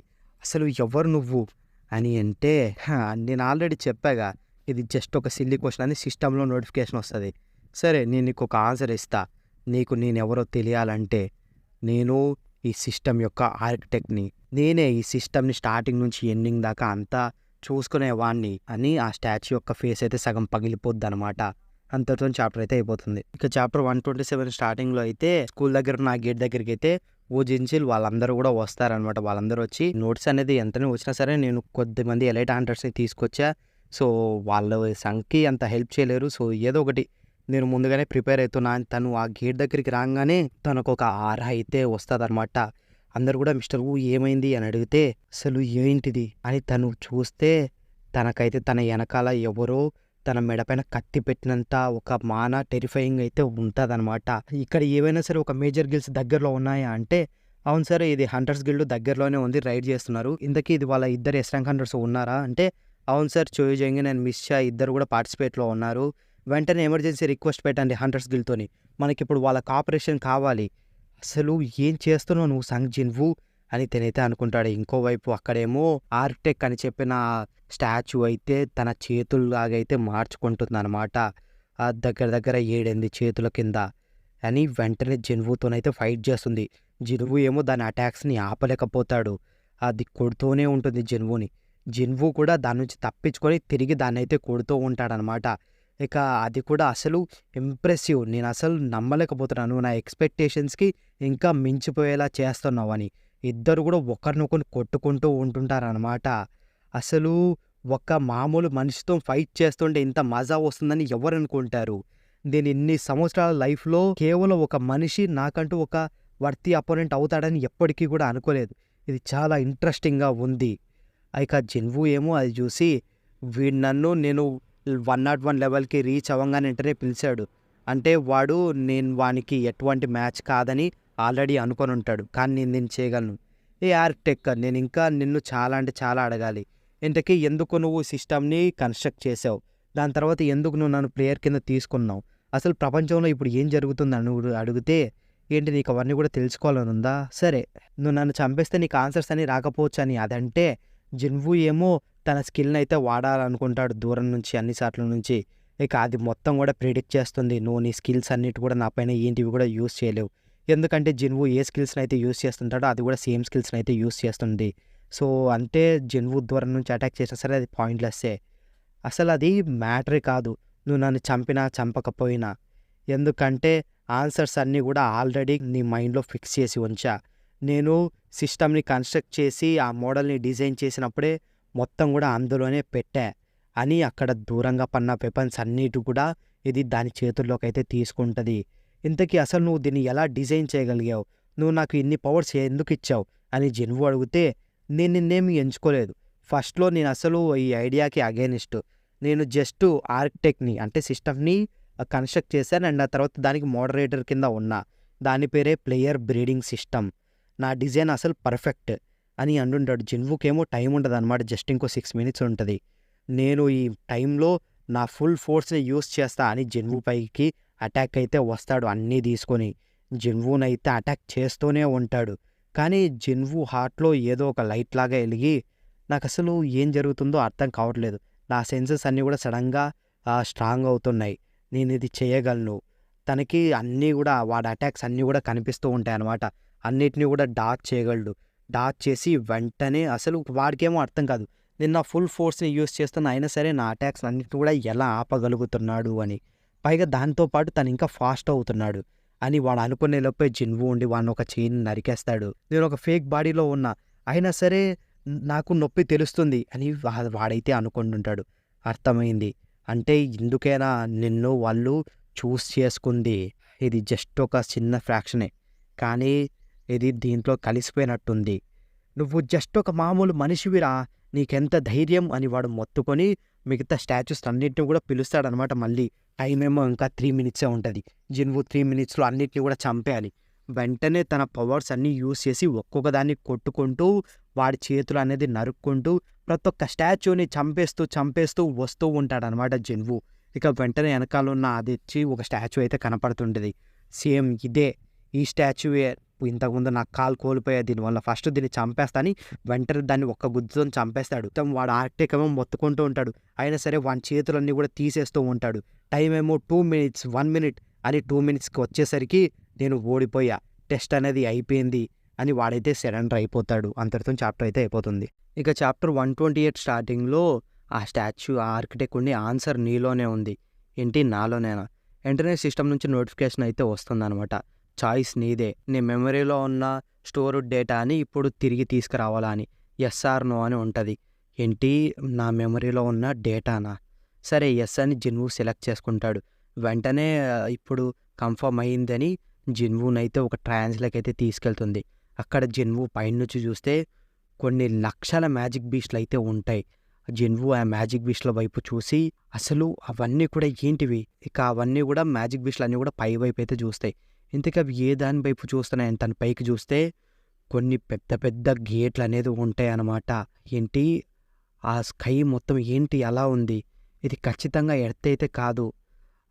అసలు ఎవరు నువ్వు అని అంటే నేను ఆల్రెడీ చెప్పాగా ఇది జస్ట్ ఒక సిల్లీ క్వెషన్ అని సిస్టంలో నోటిఫికేషన్ వస్తది. సరే నేను నీకు ఒక ఆన్సర్ ఇస్తా. నీకు నేనెవరో తెలియాలంటే నేను ఈ సిస్టమ్ యొక్క ఆర్కిటెక్ట్‌ని. నేనే ఈ సిస్టమ్‌ని స్టార్టింగ్ నుంచి ఎండింగ్ దాకా అంతా చూసుకునేవాడిని అని ఆ స్టాచ్యూ యొక్క ఫేస్ అయితే సగం పగిలిపోద్దనమాట. అంతటితోని చాప్టర్ అయితే అయిపోతుంది. ఇక చాప్టర్ 127 స్టార్టింగ్‌లో అయితే స్కూల్ దగ్గర ఉన్న గేట్ దగ్గరికి అయితే జిన్‌చిల్ వాళ్ళందరూ కూడా వస్తారనమాట. వాళ్ళందరూ వచ్చి నోట్స్ అనేది ఎంతనే వచ్చినా సరే నేను కొద్దిమంది ఎలైట్ హంటర్స్‌ని తీసుకొచ్చా. సో, వాళ్ళు సంఖ్యకి అంత హెల్ప్ చేయలేరు. సో, ఏదో ఒకటి నేను ముందుగానే ప్రిపేర్ అవుతున్నా. తను ఆ గేట్ దగ్గరికి రాగానే తనకు ఒక ఆరా అయితే వస్తుందన్నమాట. అందరూ కూడా మిస్టర్ వు ఏమైంది అని అడిగితే అసలు ఏంటిది అని తను చూస్తే తనకైతే తన వెనకాల ఎవరో తన మెడపైన కత్తి పెట్టినంత ఒక మాన టెరిఫైయింగ్ అయితే ఉంటుందన్నమాట. ఇక్కడ ఏవైనా సరే ఒక మేజర్ గిల్స్ దగ్గరలో ఉన్నాయా అంటే అవును సార్ ఇది హంటర్స్ గిల్డ్ దగ్గరలోనే ఉంది, రైడ్ చేస్తున్నారు. ఇంతకీ ఇది వాళ్ళ ఇద్దరు ఎస్ ర్యాంక్ హంటర్స్ ఉన్నారా అంటే అవును సార్ చోయు జంగ్ అండ్ మిషా ఇద్దరు కూడా పార్టిసిపేట్లో ఉన్నారు. వెంటనే ఎమర్జెన్సీ రిక్వెస్ట్ పెట్టండి హంటర్స్ గిల్డ్తోని, మనకిప్పుడు వాళ్ళ కాపరేషన్ కావాలి. అసలు ఏం చేస్తున్నావు నువ్వు సంగ్ జిన్వు అని తనైతే అనుకుంటాడు. ఇంకోవైపు అక్కడేమో ఆర్కిటెక్ అని చెప్పిన స్టాచ్యూ అయితే తన చేతుల్లాగైతే మార్చుకుంటుంది అనమాట. దగ్గర దగ్గర 7-8 చేతుల కింద అని వెంటనే జిన్వుతోనైతే ఫైట్ చేస్తుంది. జిన్వు ఏమో దాని అటాక్స్ని ఆపలేకపోతాడు. అది కొడుతూనే ఉంటుంది జిన్వుని. జిన్వు కూడా దాని నుంచి తప్పించుకొని తిరిగి దాన్ని అయితే కొడుతూ ఉంటాడనమాట. ఇక అది కూడా అసలు ఇంప్రెసివ్. నేను అసలు నమ్మలేకపోతున్నాను, నా ఎక్స్పెక్టేషన్స్కి ఇంకా మించిపోయేలా చేస్తున్నావు అని. ఇద్దరు కూడా ఒకరినొకరు కొట్టుకుంటూ ఉంటుంటారనమాట. అసలు ఒక మామూలు మనిషితో ఫైట్ చేస్తుంటే ఇంత మజా వస్తుందని ఎవరు అనుకుంటారు? నేను ఇన్ని సంవత్సరాల లైఫ్లో కేవలం ఒక మనిషి నాకంటూ ఒక వర్తి అపోనెంట్ అవుతాడని ఎప్పటికీ కూడా అనుకోలేదు. ఇది చాలా ఇంట్రెస్టింగ్గా ఉంది. ఇక జిన్వు ఏమో అది చూసి వీడు నన్ను నేను 101 లెవెల్కి రీచ్ అవ్వగానే వెంటనే పిలిచాడు అంటే వాడు నేను వానికి ఎటువంటి మ్యాచ్ కాదని ఆల్రెడీ అనుకొని ఉంటాడు. కానీ నేను దీన్ని చేయగలను. ఏ ఆర్కిటెక్ నేను ఇంకా నిన్ను చాలా అంటే చాలా అడగాలి. ఇంతకీ ఎందుకు నువ్వు సిస్టమ్ని కన్స్ట్రక్ట్ చేసావు? దాని తర్వాత ఎందుకు నువ్వు నన్ను ప్లేయర్ కింద తీసుకున్నావు? అసలు ప్రపంచంలో ఇప్పుడు ఏం జరుగుతుందని నువ్వు అడిగితే ఏంటి నీకు అవన్నీ కూడా తెలుసుకోవాలని ఉందా? సరే నువ్వు నన్ను చంపేస్తే నీకు ఆన్సర్స్ అని రాకపోవచ్చు అని. అదంటే జిన్వు ఏమో తన స్కిల్ని అయితే వాడాలనుకుంటాడు దూరం నుంచి అన్నిసార్ల నుంచి. ఇక అది మొత్తం కూడా ప్రిడిక్ట్ చేస్తుంది నువ్వు నీ స్కిల్స్ అన్నిటి కూడా నా పైన ఏంటివి కూడా యూస్ చేయలేవు. ఎందుకంటే జిన్వు ఏ స్కిల్స్ని అయితే యూస్ చేస్తుంటాడో అది కూడా సేమ్ స్కిల్స్ని అయితే యూస్ చేస్తుంది. సో అంటే జిన్వు దూరం నుంచి అటాక్ చేసినా సరే అది పాయింట్లెస్సే. అసలు అది మ్యాటరే కాదు నువ్వు నన్ను చంపినా చంపకపోయినా. ఎందుకంటే ఆన్సర్స్ అన్నీ కూడా ఆల్రెడీ నీ మైండ్లో ఫిక్స్ చేసి ఉంచా. నేను సిస్టమ్ని కన్స్ట్రక్ట్ చేసి ఆ మోడల్ని డిజైన్ చేసినప్పుడే మొత్తం కూడా అందులోనే పెట్టా అని అక్కడ దూరంగా పన్న వెపన్స్ అన్నిటి కూడా ఇది దాని చేతుల్లోకి అయితే తీసుకుంటుంది. ఇంతకీ అసలు నువ్వు దీన్ని ఎలా డిజైన్ చేయగలిగావు? నువ్వు నాకు ఇన్ని పవర్స్ ఎందుకు ఇచ్చావు అని జిన్వు అడిగితే నేను నిన్నేమి ఎంచుకోలేదు. ఫస్ట్లో నేను అసలు ఈ ఐడియాకి అగైనిస్ట్. నేను జస్ట్ ఆర్కిటెక్ట్ని అంటే సిస్టమ్ని కన్స్ట్రక్ట్ చేశాను అండ్ ఆ తర్వాత దానికి మోడరేటర్ కింద ఉన్నా. దాని పేరే ప్లేయర్ బ్రీడింగ్ సిస్టమ్. నా డిజైన్ అసలు పర్ఫెక్ట్ అని అంటుంటాడు. జిన్వుకేమో టైం ఉంటుంది అనమాట, జస్ట్ ఇంకో 6 మినిట్స్ ఉంటుంది. నేను ఈ టైంలో నా ఫుల్ ఫోర్స్ని యూస్ చేస్తా అని జిన్వు పైకి అటాక్ అయితే వస్తాడు అన్నీ తీసుకొని. జిన్వునైతే అటాక్ చేస్తూనే ఉంటాడు. కానీ జిన్వు హార్ట్లో ఏదో ఒక లైట్ లాగా వెలిగి నాకు అసలు ఏం జరుగుతుందో అర్థం కావట్లేదు. నా సెన్సెస్ అన్నీ కూడా సడన్గా స్ట్రాంగ్ అవుతున్నాయి. నేను ఇది చేయగలను. తనకి అన్నీ కూడా వాడి అటాక్స్ అన్నీ కూడా కనిపిస్తూ ఉంటాయి అన్నమాట. అన్నిటినీ కూడా డాచ్ చేయగలడు. డాచ్ చేసి వెంటనే అసలు వాడికేమో అర్థం కాదు నేను నా ఫుల్ ఫోర్స్ని యూస్ చేస్తున్నా అయినా సరే నా అటాక్స్ అన్నిటిని కూడా ఎలా ఆపగలుగుతున్నాడు అని. పైగా దాంతోపాటు తను ఇంకా ఫాస్ట్ అవుతున్నాడు అని వాడు అనుకునే లోపే జిన్వు ఉండి వాడిని ఒక చైన్ నరికేస్తాడు. నేను ఒక ఫేక్ బాడీలో ఉన్నా అయినా సరే నాకు నొప్పి తెలుస్తుంది అని వాడైతే అనుకుంటుంటాడు. అర్థమైంది అంటే ఇందుకైనా నిన్ను వాళ్ళు చూస్ చేసుకుంది. ఇది జస్ట్ ఒక చిన్న ఫ్రాక్షనే కానీ ఇది దీంట్లో కలిసిపోయినట్టుంది. నువ్వు జస్ట్ ఒక మామూలు మనిషివిరా, నీకెంత ధైర్యం అని వాడు మొత్తుకొని మిగతా స్టాచ్యూస్ అన్నింటినీ కూడా పిలుస్తాడనమాట. మళ్ళీ టైం ఏమో ఇంకా 3 మినిట్సే ఉంటుంది. జిన్వు 3 మినిట్స్లో అన్నిటిని కూడా చంపేయాలి. వెంటనే తన పవర్స్ అన్నీ యూస్ చేసి ఒక్కొక్క దాన్ని కొట్టుకుంటూ వాడి చేతులు అనేది నరుక్కుంటూ ప్రతి ఒక్క స్టాచ్యూని చంపేస్తూ వస్తూ ఉంటాడనమాట జిన్వు. ఇక వెంటనే వెనకాల ఉన్న అది వచ్చి ఒక స్టాచ్యూ అయితే కనపడుతుంటుంది. సేమ్ ఇదే ఈ స్టాచ్యూయే ఇంతకుముందు నాకు కాలు కోల్పోయే దీనివల్ల ఫస్ట్ దీన్ని చంపేస్తాని వెంటనే దాన్ని ఒక్క గుద్దుతో చంపేస్తాడు. వాడు ఆర్కిటెక్ ఏమో మొత్తుకుంటూ ఉంటాడు. అయినా సరే వాడి చేతులన్నీ కూడా తీసేస్తూ ఉంటాడు. టైం ఏమో 2 మినిట్స్ 1 మినిట్ అని 2 మినిట్స్కి వచ్చేసరికి నేను ఓడిపోయా, టెస్ట్ అనేది అయిపోయింది అని వాడైతే సరెండర్ అయిపోతాడు. అంతటితో చాప్టర్ అయితే అయిపోతుంది. ఇక చాప్టర్ 128 స్టార్టింగ్లో ఆ స్టాచ్యూ ఆ ఆర్కిటెక్ట్ ఉండి ఆన్సర్ నీలోనే ఉంది, ఏంటి నాలోనేనా? వెంటనే సిస్టమ్ నుంచి నోటిఫికేషన్ అయితే వస్తుందన్నమాట. చాయిస్ నీదే, నీ మెమరీలో ఉన్న స్టోర్డ్ డేటాని ఇప్పుడు తిరిగి తీసుకురావాలా అని. ఎస్ ఆర్ నో అని ఉంటుంది. ఏంటి నా మెమరీలో ఉన్న డేటానా? సరే ఎస్ అని జిన్వు సెలెక్ట్ చేసుకుంటాడు. వెంటనే ఇప్పుడు కన్ఫర్మ్ అయ్యిందని జిన్వునైతే ఒక ట్రాన్స్లోకి అయితే తీసుకెళ్తుంది. అక్కడ జెన్వు పైనుంచి చూస్తే కొన్ని లక్షల మ్యాజిక్ బీస్ట్లు అయితే ఉంటాయి. జెన్వు ఆ మ్యాజిక్ బీస్ట్ల వైపు చూసి అసలు అవన్నీ కూడా ఏంటివి? ఇక అవన్నీ కూడా మ్యాజిక్ బీస్ట్లు అన్నీ కూడా పై వైపు అయితే చూస్తాయి. ఇంతకీ అవి ఏ దాని వైపు చూస్తున్నాయని తను పైకి చూస్తే కొన్ని పెద్ద పెద్ద గేట్లు అనేది ఉంటాయి అన్నమాట. ఏంటి ఆ స్కై మొత్తం ఏంటి అలా ఉంది? ఇది ఖచ్చితంగా ఎర్త్ అయితే కాదు.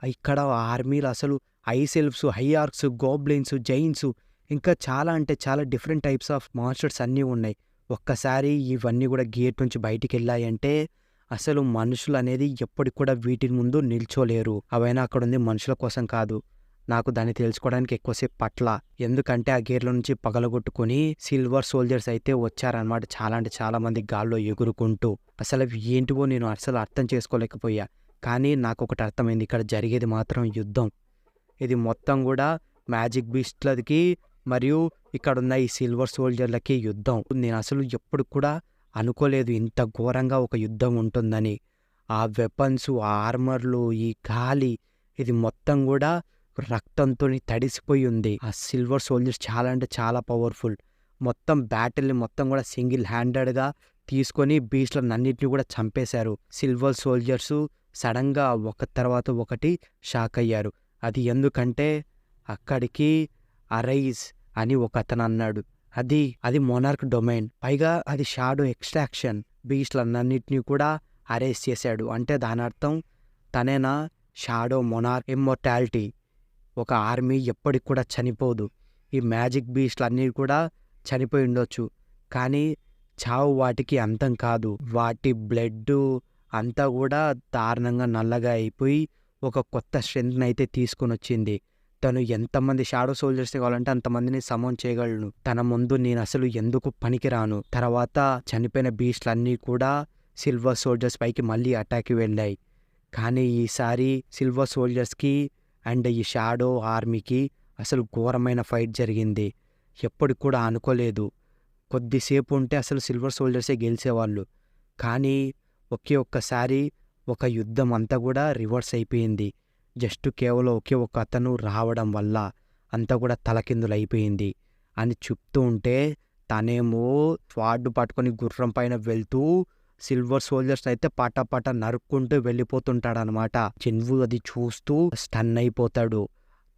ఇక్కడ ఆర్మీలు అసలు ice elves, high arcs, గోబ్లిన్స్, Jains ఇంకా చాలా అంటే చాలా డిఫరెంట్ టైప్స్ ఆఫ్ మాన్స్టర్స్ అన్నీ ఉన్నాయి. ఒక్కసారి ఇవన్నీ కూడా గేట్ నుంచి బయటికి వెళ్ళాయంటే అసలు మనుషులు అనేది ఎప్పటికి కూడా వీటి ముందు నిల్చోలేరు. అవైనా అక్కడ ఉంది మనుషుల కోసం కాదు. నాకు దాన్ని తెలుసుకోవడానికి ఎక్కువసేపు పట్ల. ఎందుకంటే ఆ గేట్ల నుంచి పగలగొట్టుకుని సిల్వర్ సోల్జర్స్ అయితే వచ్చారనమాట. చాలా అంటే చాలా మంది గాల్లో ఎగురుకుంటూ. అసలు అవి ఏంటివో నేను అసలు అర్థం చేసుకోలేకపోయా. కానీ నాకు ఒకటి అర్థమైంది, ఇక్కడ జరిగేది మాత్రం యుద్ధం. ఇది మొత్తం కూడా మ్యాజిక్ బీస్ట్లకి మరియు ఇక్కడున్న ఈ సిల్వర్ సోల్జర్లకి యుద్ధం. నేను అసలు ఎప్పుడు కూడా అనుకోలేదు ఇంత ఘోరంగా ఒక యుద్ధం ఉంటుందని. ఆ వెపన్స్, ఆ ఆర్మర్లు, ఈ గాలి ఇది మొత్తం కూడా రక్తంతో తడిసిపోయి ఉంది. ఆ సిల్వర్ సోల్జర్స్ చాలా అంటే చాలా పవర్ఫుల్. మొత్తం బ్యాటిల్ని మొత్తం కూడా సింగిల్ హ్యాండెడ్గా తీసుకొని బీస్ట్లన్నింటినీ కూడా చంపేశారు. సిల్వర్ సోల్జర్స్ సడన్గా ఒక తర్వాత ఒకటి షాక్ అయ్యారు. అది ఎందుకంటే అక్కడికి అరైజ్ అని ఒక అతను అన్నాడు. అది మొనార్క్ డొమైన్, పైగా అది షాడో ఎక్స్ట్రాక్షన్. బీస్ట్లన్నింటినీ కూడా అరెస్ట్ చేశాడు. అంటే దాని అర్థం తనేనా షాడో మొనార్క్. ఇమ్మోర్టాలిటీ. ఒక ఆర్మీ ఎప్పటికి కూడా చనిపోదు. ఈ మ్యాజిక్ బీస్ట్లన్నీ కూడా చనిపోయి ఉండొచ్చు, కానీ చావు వాటికి అంతం కాదు. వాటి బ్లడ్ అంతా కూడా దారుణంగా నల్లగా అయిపోయి ఒక కొత్త స్ట్రెంగ్త్ని అయితే తీసుకొని వచ్చింది. తను ఎంతమంది షాడో సోల్జర్స్ని కావాలంటే అంతమందిని సమౌన్ చేయగలను. తన ముందు నేను అసలు ఎందుకు పనికిరాను. తర్వాత చనిపోయిన బీస్ట్లన్నీ కూడా సిల్వర్ సోల్జర్స్ పైకి మళ్ళీ అటాక్కి వెళ్ళాయి. కానీ ఈసారి సిల్వర్ సోల్జర్స్కి అండ్ ఈ షాడో ఆర్మీకి అసలు ఘోరమైన ఫైట్ జరిగింది. ఎప్పటికి కూడా అనుకోలేదు. కొద్దిసేపు ఉంటే అసలు సిల్వర్ సోల్జర్సే గెలిచేవాళ్ళు. కానీ ఒక్కసారి ఒక యుద్ధం అంతా కూడా రివర్స్ అయిపోయింది. జస్ట్ కేవలం ఒక్క అతను రావడం వల్ల అంతా కూడా తలకిందులు అయిపోయింది అని చెప్తూ ఉంటే తనేమో స్వార్డ్ పట్టుకొని గుర్రం పైన వెళ్తూ సిల్వర్ సోల్జర్స్ అయితే పాట నరుక్కుంటూ వెళ్ళిపోతుంటాడనమాట. జెన్వు అది చూస్తూ స్టన్ అయిపోతాడు.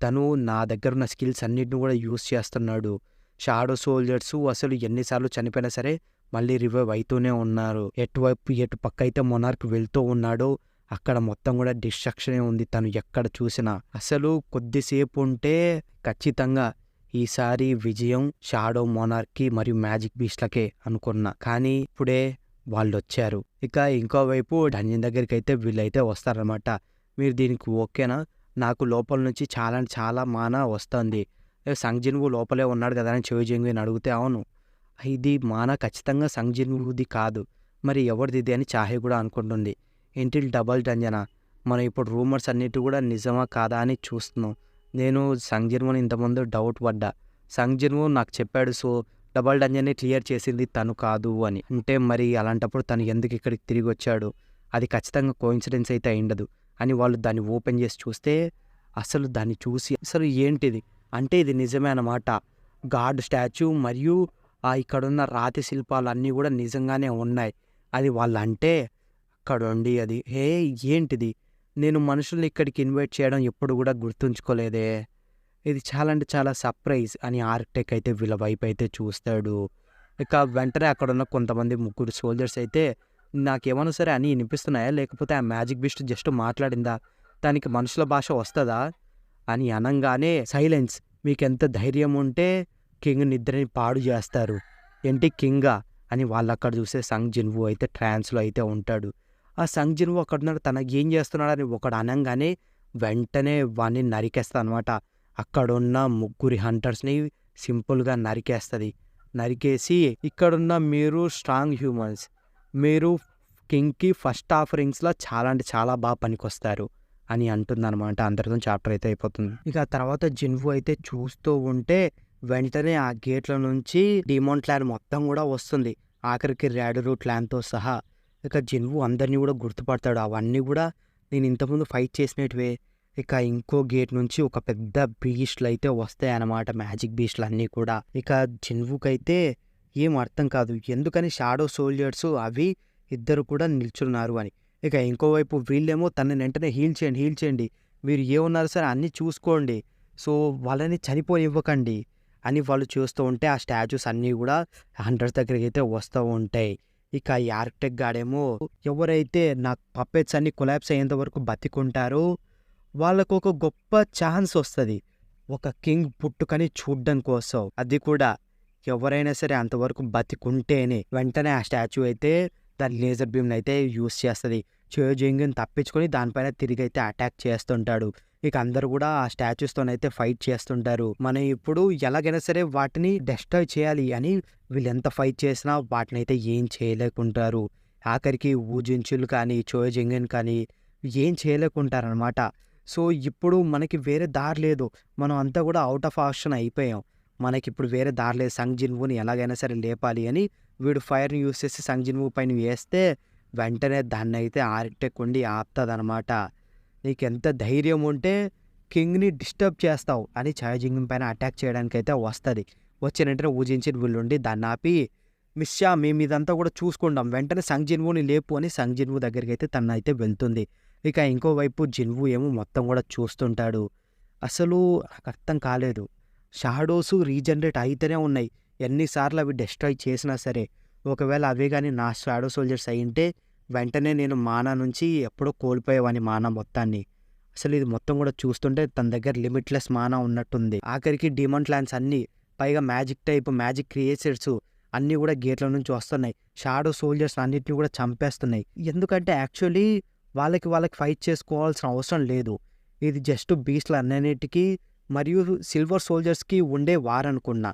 తను నా దగ్గర ఉన్న స్కిల్స్ అన్నిటిని కూడా యూజ్ చేస్తున్నాడు. షాడో సోల్జర్స్ అసలు ఎన్నిసార్లు చనిపోయినా సరే మళ్ళీ రివైవ్ అవుతూనే ఉన్నారు. ఎటు పక్క అయితే మొనార్క్ వెళ్తూ ఉన్నాడో అక్కడ మొత్తం కూడా డిస్ట్రక్షనే ఉంది. తను ఎక్కడ చూసినా అసలు కొద్దిసేపు ఉంటే ఖచ్చితంగా ఈసారి విజయం షాడో మొనార్క్కి మరియు మ్యాజిక్ బీస్ట్లకే అనుకున్నా. కానీ ఇప్పుడే వాళ్ళు వచ్చారు. ఇక ఇంకోవైపు డంజన్ దగ్గరికి అయితే వీళ్ళైతే వస్తారనమాట. మీరు దీనికి ఓకేనా? నాకు లోపల నుంచి చాలా మాన వస్తుంది. సంగ్జిన్వు లోపలే ఉన్నాడు కదా అని చెవిజంగిని అడిగితే అవును, ఇది మాన ఖచ్చితంగా సంగ్జిన్వుది కాదు, మరి ఎవరిది ఇది అని చాహే కూడా అనుకుంటుంది. ఏంటి డబల్ డంజనా? మనం ఇప్పుడు రూమర్స్ అన్నిటి కూడా నిజమా కాదా అని చూస్తున్నాం. నేను సంగ్జిన్వుని ఇంతకుముందు డౌట్ పడ్డా. సంగ్జిన్వు నాకు చెప్పాడు, సో డబల్ డంజన్ని క్లియర్ చేసింది తను కాదు అని. అంటే మరి అలాంటప్పుడు తను ఎందుకు ఇక్కడికి తిరిగి వచ్చాడు? అది ఖచ్చితంగా కోఇన్సిడెన్స్ అయితే అయిండదు అని వాళ్ళు దాన్ని ఓపెన్ చేసి చూస్తే అసలు దాన్ని చూసి అసలు ఏంటిది అంటే ఇది నిజమే అన్నమాట. గాడ్ స్టాచ్యూ మరియు ఇక్కడున్న రాతి శిల్పాలు అన్నీ కూడా నిజంగానే ఉన్నాయి. అది వాళ్ళంటే అక్కడ ఉండి అది ఏంటిది, నేను మనుషుల్ని ఇక్కడికి ఇన్వైట్ చేయడం ఎప్పుడు కూడా గుర్తుంచుకోలేదే, ఇది చాలా అంటే చాలా సర్ప్రైజ్ అని ఆర్కిటెక్ అయితే వీళ్ళ వైపు అయితే చూస్తాడు. ఇక వెంటనే అక్కడ ఉన్న కొంతమంది 3 సోల్జర్స్ అయితే నాకేమన్నా సరే అని వినిపిస్తున్నాయా, లేకపోతే ఆ మ్యాజిక్ బీస్ట్ జస్ట్ మాట్లాడిందా, దానికి మనుషుల భాష వస్తుందా అని అనంగానే సైలెన్స్, మీకెంత ధైర్యం ఉంటే కింగ్ నిద్రని పాడు చేస్తారు, ఏంటి కింగా అని వాళ్ళు అక్కడ చూస్తే సంగ్జిన్వు అయితే ట్రాన్స్లో అయితే ఉంటాడు. ఆ సంగ్జిన్వు అక్కడ ఉన్నాడు, తనకి ఏం చేస్తున్నాడని ఒకడు అనంగానే వెంటనే వాడిని నరికేస్తా అనమాట. అక్కడున్న 3 హంటర్స్ని సింపుల్గా నరికేస్తుంది. నరికేసి ఇక్కడున్న మీరు స్ట్రాంగ్ హ్యూమన్స్, మీరు కింగ్కి ఫస్ట్ ఆఫరింగ్స్లో చాలా అంటే చాలా బాగా పనికొస్తారు అని అంటుందన్నమాట. అందరితో చాప్టర్ అయితే అయిపోతుంది. ఇక ఆ తర్వాత జిన్వు అయితే చూస్తూ ఉంటే వెంటనే ఆ గేట్ల నుంచి డిమోన్ క్లాన్ మొత్తం కూడా వస్తుంది, ఆఖరికి ర్యాడరు క్లాన్తో సహా. ఇక జిన్వు అందరినీ కూడా గుర్తుపడతాడు. అవన్నీ కూడా నేను ఇంతకుముందు ఫైట్ చేసినట్టువే, ఇక ఇంకో గేట్ నుంచి ఒక పెద్ద బీస్ట్లు అయితే వస్తాయన్నమాట, మ్యాజిక్ బీస్ట్లు అన్నీ కూడా. ఇక జిన్వుకైతే ఏం అర్థం కాదు ఎందుకని షాడో సోల్జర్స్ అవి ఇద్దరు కూడా నిల్చున్నారు అని. ఇక ఇంకోవైపు వీళ్ళేమో తనని వెంటనే హీల్ చేయండి, మీరు ఏమన్నారు సరే అన్నీ చూసుకోండి, సో వాళ్ళని చనిపోనివ్వకండి అని వాళ్ళు చూస్తూ ఉంటే ఆ స్టాచ్యూస్ అన్నీ కూడా హంటర్స్ దగ్గరికి అయితే వస్తూ ఉంటాయి. ఇక ఈ ఆర్కిటెక్ట్ గాడేమో ఎవరైతే నా పప్పెట్స్ అన్ని కొలాప్స్ అయ్యేంత వరకు బతికుంటారో వాళ్ళకు ఒక గొప్ప ఛాన్స్ వస్తుంది ఒక కింగ్ పుట్టుకని చూడ్డం కోసం. అది కూడా ఎవరైనా సరే అంతవరకు బతికుంటేనే. వెంటనే ఆ స్టాచ్యూ అయితే దాని లేజర్ బీమ్ని అయితే యూస్ చేస్తుంది. చోజింగ్ని తప్పించుకొని దానిపైన తిరిగి అయితే అటాక్ చేస్తుంటాడు. ఇక అందరు కూడా ఆ స్టాచ్యూస్తోనైతే ఫైట్ చేస్తుంటారు. మనం ఇప్పుడు ఎలాగైనా సరే వాటిని డెస్ట్రాయ్ చేయాలి అని వీళ్ళు ఎంత ఫైట్ చేసినా వాటిని అయితే ఏం చేయలేకుంటారు. ఆఖరికి ఊజించులు కానీ చోజింగన్ కానీ ఏం చేయలేకుంటారనమాట. సో ఇప్పుడు మనకి వేరే దారి లేదు, మనం అంతా కూడా అవుట్ ఆఫ్ ఆప్షన్ అయిపోయాం, మనకిప్పుడు వేరే దారి లేదు, సంగ్ జిన్వుని ఎలాగైనా సరే లేపాలి అని వీడు ఫైర్ని యూస్ చేసి సంగ్ జిన్వు పైన వేస్తే వెంటనే దాన్ని అయితే ఆర్కిటెక్ట్ ఉండి ఆపుతుందనమాట. నీకెంత ధైర్యం ఉంటే కింగ్ని డిస్టర్బ్ చేస్తావు అని ఛాయోజింగ్ పైన అటాక్ చేయడానికి అయితే వస్తుంది. వచ్చిన వెంటనే ఊజించి వీళ్ళుండి దాన్ని ఆపి మిస్సా మేము ఇదంతా కూడా చూసుకుంటాం, వెంటనే సంగ్ జిన్వుని లేపు అని సంగ్ జిన్వు దగ్గరికి అయితే తన అయితే వెళ్తుంది. ఇక ఇంకోవైపు జిన్వు ఏమో మొత్తం కూడా చూస్తుంటాడు. అసలు నాకు అర్థం కాలేదు, షాడోస్ రీజనరేట్ అయితేనే ఉన్నాయి, ఎన్నిసార్లు అవి డెస్ట్రాయ్ చేసినా సరే. ఒకవేళ అవే కానీ నా షాడో సోల్జర్స్ అయ్యింటే వెంటనే నేను మానా నుంచి ఎప్పుడో కోల్పోయేవాని మానా మొత్తాన్ని. అసలు ఇది మొత్తం కూడా చూస్తుంటే తన దగ్గర లిమిట్లెస్ మానా ఉన్నట్టుంది. ఆఖరికి డిమాండ్ ల్యాండ్స్ అన్నీ, పైగా మ్యాజిక్ టైప్ మ్యాజిక్ క్రియేచర్స్ అన్నీ కూడా గేట్ల నుంచి వస్తున్నాయి, షాడో సోల్జర్స్ అన్నిటిని కూడా చంపేస్తున్నాయి. ఎందుకంటే యాక్చువల్లీ వాళ్ళకి ఫైట్ చేసుకోవాల్సిన అవసరం లేదు, ఇది జస్ట్ బీస్ట్ల అన్నిటికీ మరియు సిల్వర్ సోల్జర్స్కి ఉండే వారనుకున్నా.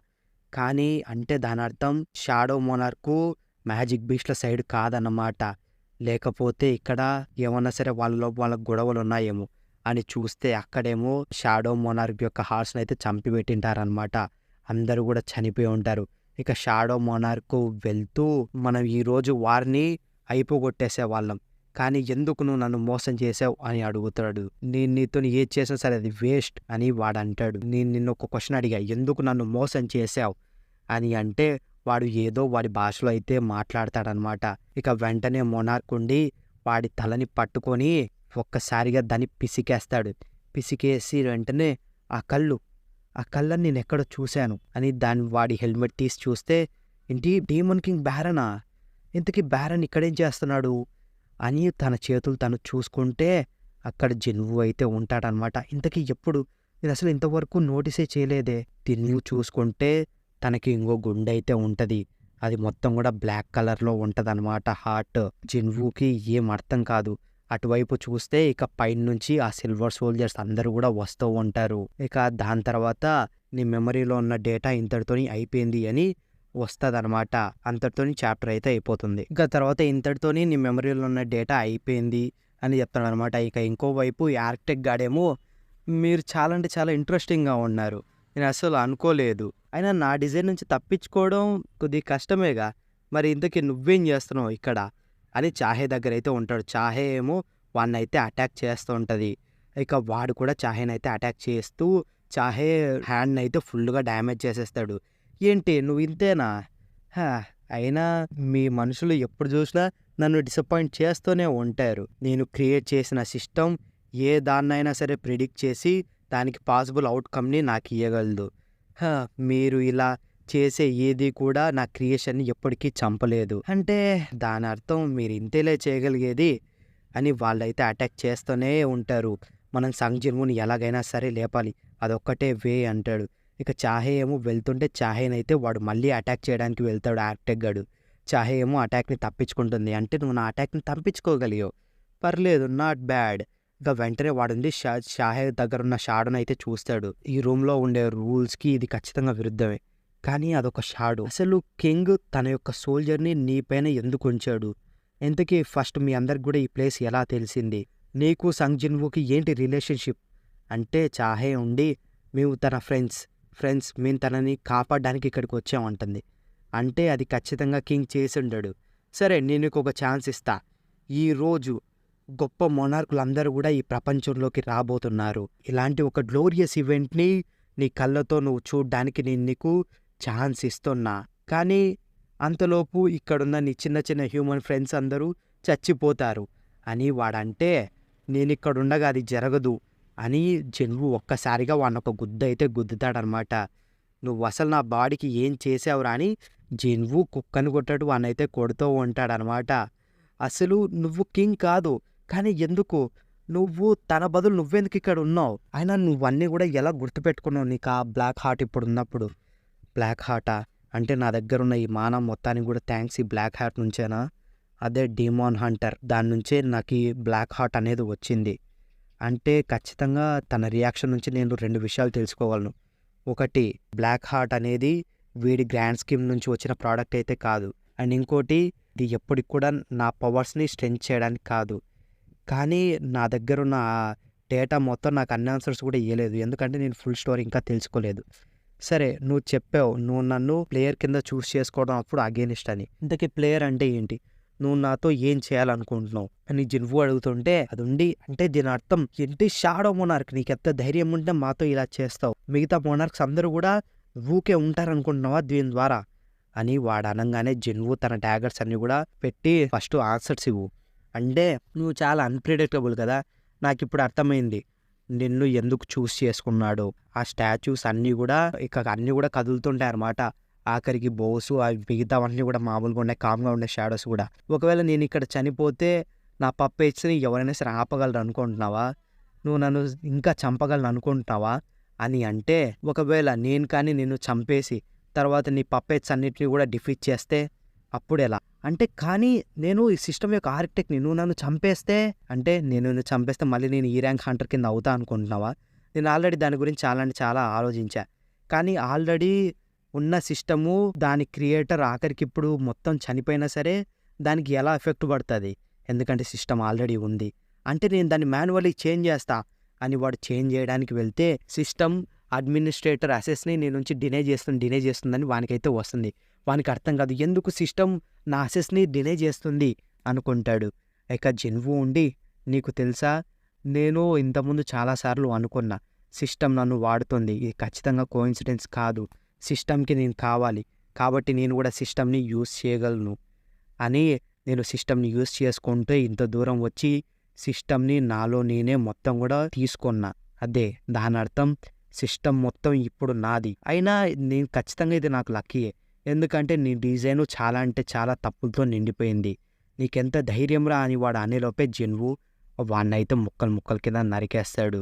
కానీ అంటే దాని అర్థం షాడో మోనార్కు మ్యాజిక్ బీస్ట్ల సైడ్ కాదన్నమాట. లేకపోతే ఇక్కడ ఏమన్నా సరే వాళ్ళ గొడవలు ఉన్నాయేమో అని చూస్తే అక్కడేమో షాడో మోనార్క్ యొక్క హార్స్ని అయితే చంపిపెట్టింటారనమాట, అందరూ కూడా చనిపోయి ఉంటారు. ఇక షాడో మోనార్కు వెళ్తూ మనం ఈరోజు వారిని అయిపోగొట్టేసే వాళ్ళం, కానీ ఎందుకు నువ్వు నన్ను మోసం చేసావు అని అడుగుతాడు. నేను నీతో ఏది చేసినా సరే అది వేస్ట్ అని వాడు అంటాడు. నేను నిన్ను ఒక క్వశ్చన్ అడిగా, ఎందుకు నన్ను మోసం చేసావు అని అంటే వాడు ఏదో వాడి భాషలో అయితే మాట్లాడతాడనమాట. ఇక వెంటనే మొనార్క్ ఉండి వాడి తలని పట్టుకొని ఒక్కసారిగా దాన్ని పిసికేస్తాడు. పిసికేసి వెంటనే ఆ కళ్ళని నేను ఎక్కడో చూశాను అని వాడి హెల్మెట్ తీసి చూస్తే ఏంటి డీమన్ కింగ్ బ్యారనా, ఇంతకీ బ్యారన్ ఇక్కడేం చేస్తున్నాడు అని తన చేతులు తను చూసుకుంటే అక్కడ జిన్వు అయితే ఉంటాడనమాట. ఇంతకీ ఎప్పుడు, నేను అసలు ఇంతవరకు నోటీసే చేయలేదే. జిన్వు చూసుకుంటే తనకి ఇంకో గుండె అయితే ఉంటుంది, అది మొత్తం కూడా బ్లాక్ కలర్లో ఉంటుందన్నమాట హార్ట్. జిన్వుకి ఏం అర్థం కాదు. అటువైపు చూస్తే ఇక పైన నుంచి ఆ సిల్వర్ సోల్జర్స్ అందరూ కూడా వస్తూ ఉంటారు. ఇక దాని తర్వాత నీ మెమరీలో ఉన్న డేటా ఇంతటితోని అయిపోయింది అని వస్తుందన్నమాట. అంతటితోని చాప్టర్ అయితే అయిపోతుంది. ఇక తర్వాత ఇంతటితోని నీ మెమరీలో ఉన్న డేటా అయిపోయింది అని చెప్తాడు అనమాట. ఇక ఇంకోవైపు ఆర్కిటెక్ట్ గాడేమో మీరు చాలా అంటే చాలా ఇంట్రెస్టింగ్గా ఉన్నారు, నేను అసలు అనుకోలేదు, అయినా నా డిజైన్ నుంచి తప్పించుకోవడం కొద్దిగా కష్టమేగా, మరి ఇంతకీ నువ్వేం చేస్తున్నావు ఇక్కడ అని చాహే దగ్గర అయితే ఉంటాడు. చాహే ఏమో వాడిని అయితే అటాక్ చేస్తూ ఉంటుంది. ఇక వాడు కూడా చాహేని అయితే అటాక్ చేస్తూ చాహే హ్యాండ్ని అయితే ఫుల్గా డ్యామేజ్ చేసేస్తాడు. ఏంటి నువ్వు ఇంతేనా, అయినా మీ మనుషులు ఎప్పుడు చూసినా నన్ను డిసప్పాయింట్ చేస్తూనే ఉంటారు. నేను క్రియేట్ చేసిన సిస్టమ్ ఏ దాన్నైనా సరే ప్రిడిక్ట్ చేసి దానికి పాసిబుల్ అవుట్కమ్ని నాకు ఇవ్వగలదు. మీరు ఇలా చేసే ఏది కూడా నా క్రియేషన్ని ఎప్పటికీ చంపలేదు అంటే దాని అర్థం మీరు ఇంతేలే చేయగలిగేది అని వాళ్ళైతే అటాక్ చేస్తూనే ఉంటారు. మనం సంగ్ జిన్వుని ఎలాగైనా సరే లేపాలి, అదొక్కటే వే అంటాడు. ఇక చాహే ఏమో వెళ్తుంటే చాహేనైతే వాడు మళ్ళీ అటాక్ చేయడానికి వెళ్తాడు ఆర్కిటెక్ట్ గాడు. చాహే ఏమో అటాక్ని తప్పించుకుంటుంది. అంటే నువ్వు నా అటాక్ని తప్పించుకోగలిగావు, పర్లేదు, నాట్ బ్యాడ్. ఇక వెంటనే వాడుంది షాహే దగ్గర ఉన్న షాడోని అయితే చూస్తాడు. ఈ రూమ్లో ఉండే రూల్స్కి ఇది ఖచ్చితంగా విరుద్ధమే, కానీ అదొక షాడో. అసలు కింగ్ తన యొక్క సోల్జర్ని నీపైన ఎందుకు ఉంచాడు, ఇంతకీ ఫస్ట్ మీ అందరికి కూడా ఈ ప్లేస్ ఎలా తెలిసింది, నీకు సంగ్ జిన్వుకి ఏంటి రిలేషన్షిప్ అంటే చాహే ఉండి మేము తన ఫ్రెండ్స్ మేము తనని కాపాడడానికి ఇక్కడికి వచ్చామంటుంది. అంటే అది ఖచ్చితంగా కింగ్ చేసి ఉండడు. సరే నేను నీకు ఒక ఛాన్స్ ఇస్తా, ఈరోజు గొప్ప మొనార్కులందరూ కూడా ఈ ప్రపంచంలోకి రాబోతున్నారు. ఇలాంటి ఒక గ్లోరియస్ ఈవెంట్‌ని నీ కళ్ళతో నువ్వు చూడ్డానికి నేను నీకు ఛాన్స్ ఇస్తున్నా. కానీ అంతలోపు ఇక్కడున్న నీ చిన్న చిన్న హ్యూమన్ ఫ్రెండ్స్ అందరూ చచ్చిపోతారు అని వాడంటే, నేనిక్కడుండగా అది జరగదు అని జనువు ఒక్కసారిగా వాడినొక గుద్దయితే గుద్దుతాడనమాట. నువ్వసలు నా బాడీకి ఏం చేసావురా అని జనువు కుక్కని కొట్టాడు వాడినైతే కొడుతూ ఉంటాడనమాట. అసలు నువ్వు కింగ్ కాదు, కానీ ఎందుకు నువ్వు తన బదులు నువ్వెందుకు ఇక్కడ ఉన్నావు? అయినా నువ్వన్నీ కూడా ఎలా గుర్తుపెట్టుకున్నావు నీకు ఆ బ్లాక్ హార్ట్ ఇప్పుడున్నప్పుడు? బ్లాక్ హార్టా? అంటే నా దగ్గరున్న ఈ మానవం మొత్తానికి కూడా థ్యాంక్స్ ఈ బ్లాక్ హార్ట్ నుంచేనా? అదే డీమాన్ హంటర్ దాని నుంచే నాకు ఈ బ్లాక్ హార్ట్ అనేది వచ్చింది. అంటే ఖచ్చితంగా తన రియాక్షన్ నుంచి నేను 2 విషయాలు తెలుసుకోగలను. ఒకటి, బ్లాక్ హార్ట్ అనేది వీడి గ్రాండ్ స్కీమ్ నుంచి వచ్చిన ప్రోడక్ట్ అయితే కాదు. అండ్ ఇంకోటి, ఇది ఎప్పటికి కూడా నా పవర్స్ని స్ట్రెంత్ చేయడానికి కాదు. కానీ నా దగ్గరున్న డేటా మొత్తం నాకు అన్ని ఆన్సర్స్ కూడా ఇవ్వలేదు, ఎందుకంటే నేను ఫుల్ స్టోరీ ఇంకా తెలుసుకోలేదు. సరే, నువ్వు చెప్పావు నువ్వు నన్ను ప్లేయర్ కింద చూస్ చేసుకోవడం అప్పుడు అగేనిస్ట్ అని. ఇంతకీ ప్లేయర్ అంటే ఏంటి? నువ్వు నాతో ఏం చేయాలనుకుంటున్నావు అని జిన్వు అడుగుతుంటే, అది ఉండి అంటే దీని అర్థం ఏంటి? షాడో మొనార్క్, నీకెంత ధైర్యం ఉంటే మాతో ఇలా చేస్తావు? మిగతా మొనార్క్స్ అందరూ కూడా ఊకే ఉంటారనుకుంటున్నావా దీని ద్వారా అని వాడు అనగానే జిన్వు తన డాగర్స్ అన్ని కూడా పెట్టి ఫస్ట్ ఆన్సర్స్ ఇవ్వు. అంటే నువ్వు చాలా అన్ప్రిడిక్టబుల్ కదా, నాకు ఇప్పుడు అర్థమైంది నిన్ను ఎందుకు చూస్ చేసుకున్నాడు. ఆ స్టాచ్యూస్ అన్నీ కూడా అన్నీ కూడా కదులుతుంటాయి అన్నమాట. ఆఖరికి బోసు అవి మిగతావన్నీ కూడా మామూలుగా ఉండే కామ్గా ఉండే షాడోస్ కూడా. ఒకవేళ నేను ఇక్కడ చనిపోతే నా పప్పేట్స్ని ఎవరైనా సరే ఆపగలరు అనుకుంటున్నావా? నువ్వు నన్ను ఇంకా చంపగలను అనుకుంటున్నావా అని అంటే, ఒకవేళ నేను కానీ నిన్ను చంపేసి తర్వాత నీ పప్పెట్స్ అన్నిటిని కూడా డిఫీట్ చేస్తే అప్పుడెలా? అంటే కానీ నేను ఈ సిస్టమ్ యొక్క ఆర్కిటెక్ట్ని, నువ్వు నన్ను చంపేస్తే అంటే నిన్ను చంపేస్తే మళ్ళీ నేను ఈ ర్యాంక్ హంటర్ కింద అవుతా అనుకుంటున్నావా? నేను ఆల్రెడీ దాని గురించి చాలా అంటే చాలా ఆలోచించా. కానీ ఆల్రెడీ ఉన్న సిస్టము, దాని క్రియేటర్ ఆఖరికి ఇప్పుడు మొత్తం చనిపోయినా సరే దానికి ఎలా ఎఫెక్ట్ పడుతుంది? ఎందుకంటే సిస్టమ్ ఆల్రెడీ ఉంది. అంటే నేను దాన్ని మాన్యువల్లీ చేంజ్ చేస్తా అని వాడు చేంజ్ చేయడానికి వెళ్తే సిస్టమ్ అడ్మినిస్ట్రేటర్ అసెస్ని నీ నుంచి డినే చేస్తుందని వానికైతే వస్తుంది. వానికి అర్థం కాదు ఎందుకు సిస్టమ్ నా అసెస్ని డినే చేస్తుంది అనుకుంటాడు. ఇక జిన్వు ఉండి, నీకు తెలుసా నేను ఇంతకుముందు చాలాసార్లు అనుకున్నా సిస్టమ్ నన్ను వాడుతుంది, ఇది ఖచ్చితంగా కోఇన్సిడెన్స్ కాదు, సిస్టమ్కి నేను కావాలి కాబట్టి నేను కూడా సిస్టమ్ని యూజ్ చేయగలను అని నేను సిస్టమ్ని యూజ్ చేసుకుంటూ ఇంత దూరం వచ్చి సిస్టమ్ని నాలో నేనే మొత్తం కూడా తీసుకున్నా. అదే దాని అర్థం సిస్టమ్ మొత్తం ఇప్పుడు నాది. అయినా నేను ఖచ్చితంగా ఇది నాకు లక్కీయే, ఎందుకంటే నీ డిజైను చాలా అంటే చాలా తప్పులతో నిండిపోయింది. నీకెంత ధైర్యంరా అని వాడు అనేలోపే జిన్వు వాడినైతే ముక్కల కింద నరికేస్తాడు.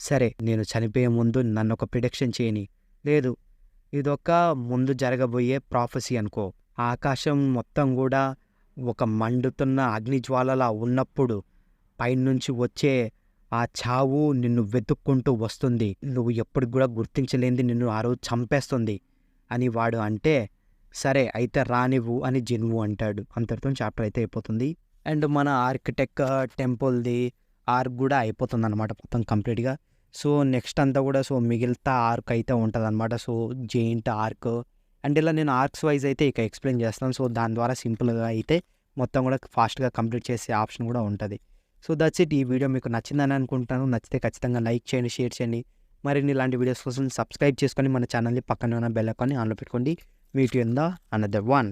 సరే, నేను చనిపోయే ముందు నన్ను ఒక ప్రిడిక్షన్ చేయని. లేదు, ఇదొక ముందు జరగబోయే ప్రాఫెసీ అనుకో. ఆకాశం మొత్తం కూడా ఒక మండుతున్న అగ్నిజ్వాలలా ఉన్నప్పుడు పైనుంచి వచ్చే ఆ చావు నిన్ను వెతుక్కుంటూ వస్తుంది, నువ్వు ఎప్పటికి కూడా గుర్తించలేనిది నిన్ను ఆ రోజు చంపేస్తుంది అని వాడు అంటే, సరే అయితే రానివ్వు అని జిన్వు అంటాడు. అంతటితో చాప్టర్ అయితే అయిపోతుంది. అండ్ మన ఆర్కిటెక్ట్ టెంపుల్ది ఆర్క్ కూడా అయిపోతుంది అనమాట మొత్తం కంప్లీట్గా. సో నెక్స్ట్ అంతా కూడా మిగిలితా ఆర్క్ అయితే ఉంటుంది అనమాట. జెయింట్ ఆర్క్ అండ్ ఇలా నేను ఆర్క్స్ వైజ్ అయితే ఇక ఎక్స్ప్లెయిన్ చేస్తాను. దాని ద్వారా సింపుల్గా అయితే మొత్తం కూడా ఫాస్ట్గా కంప్లీట్ చేసే ఆప్షన్ కూడా ఉంటుంది. That's it. ఈ వీడియో మీకు నచ్చిందని అనుకుంటాను. నచ్చితే ఖచ్చితంగా లైక్ చేయండి, షేర్ చేయండి. మరిన్ని ఇలాంటి వీడియోస్ కోసం సబ్స్క్రైబ్ చేసుకొని మన ఛానల్ని పక్కన ఉన్న బెల్ ఐకాన్ని ఆన్లో పెట్టుకోండి. Meet you in the another one.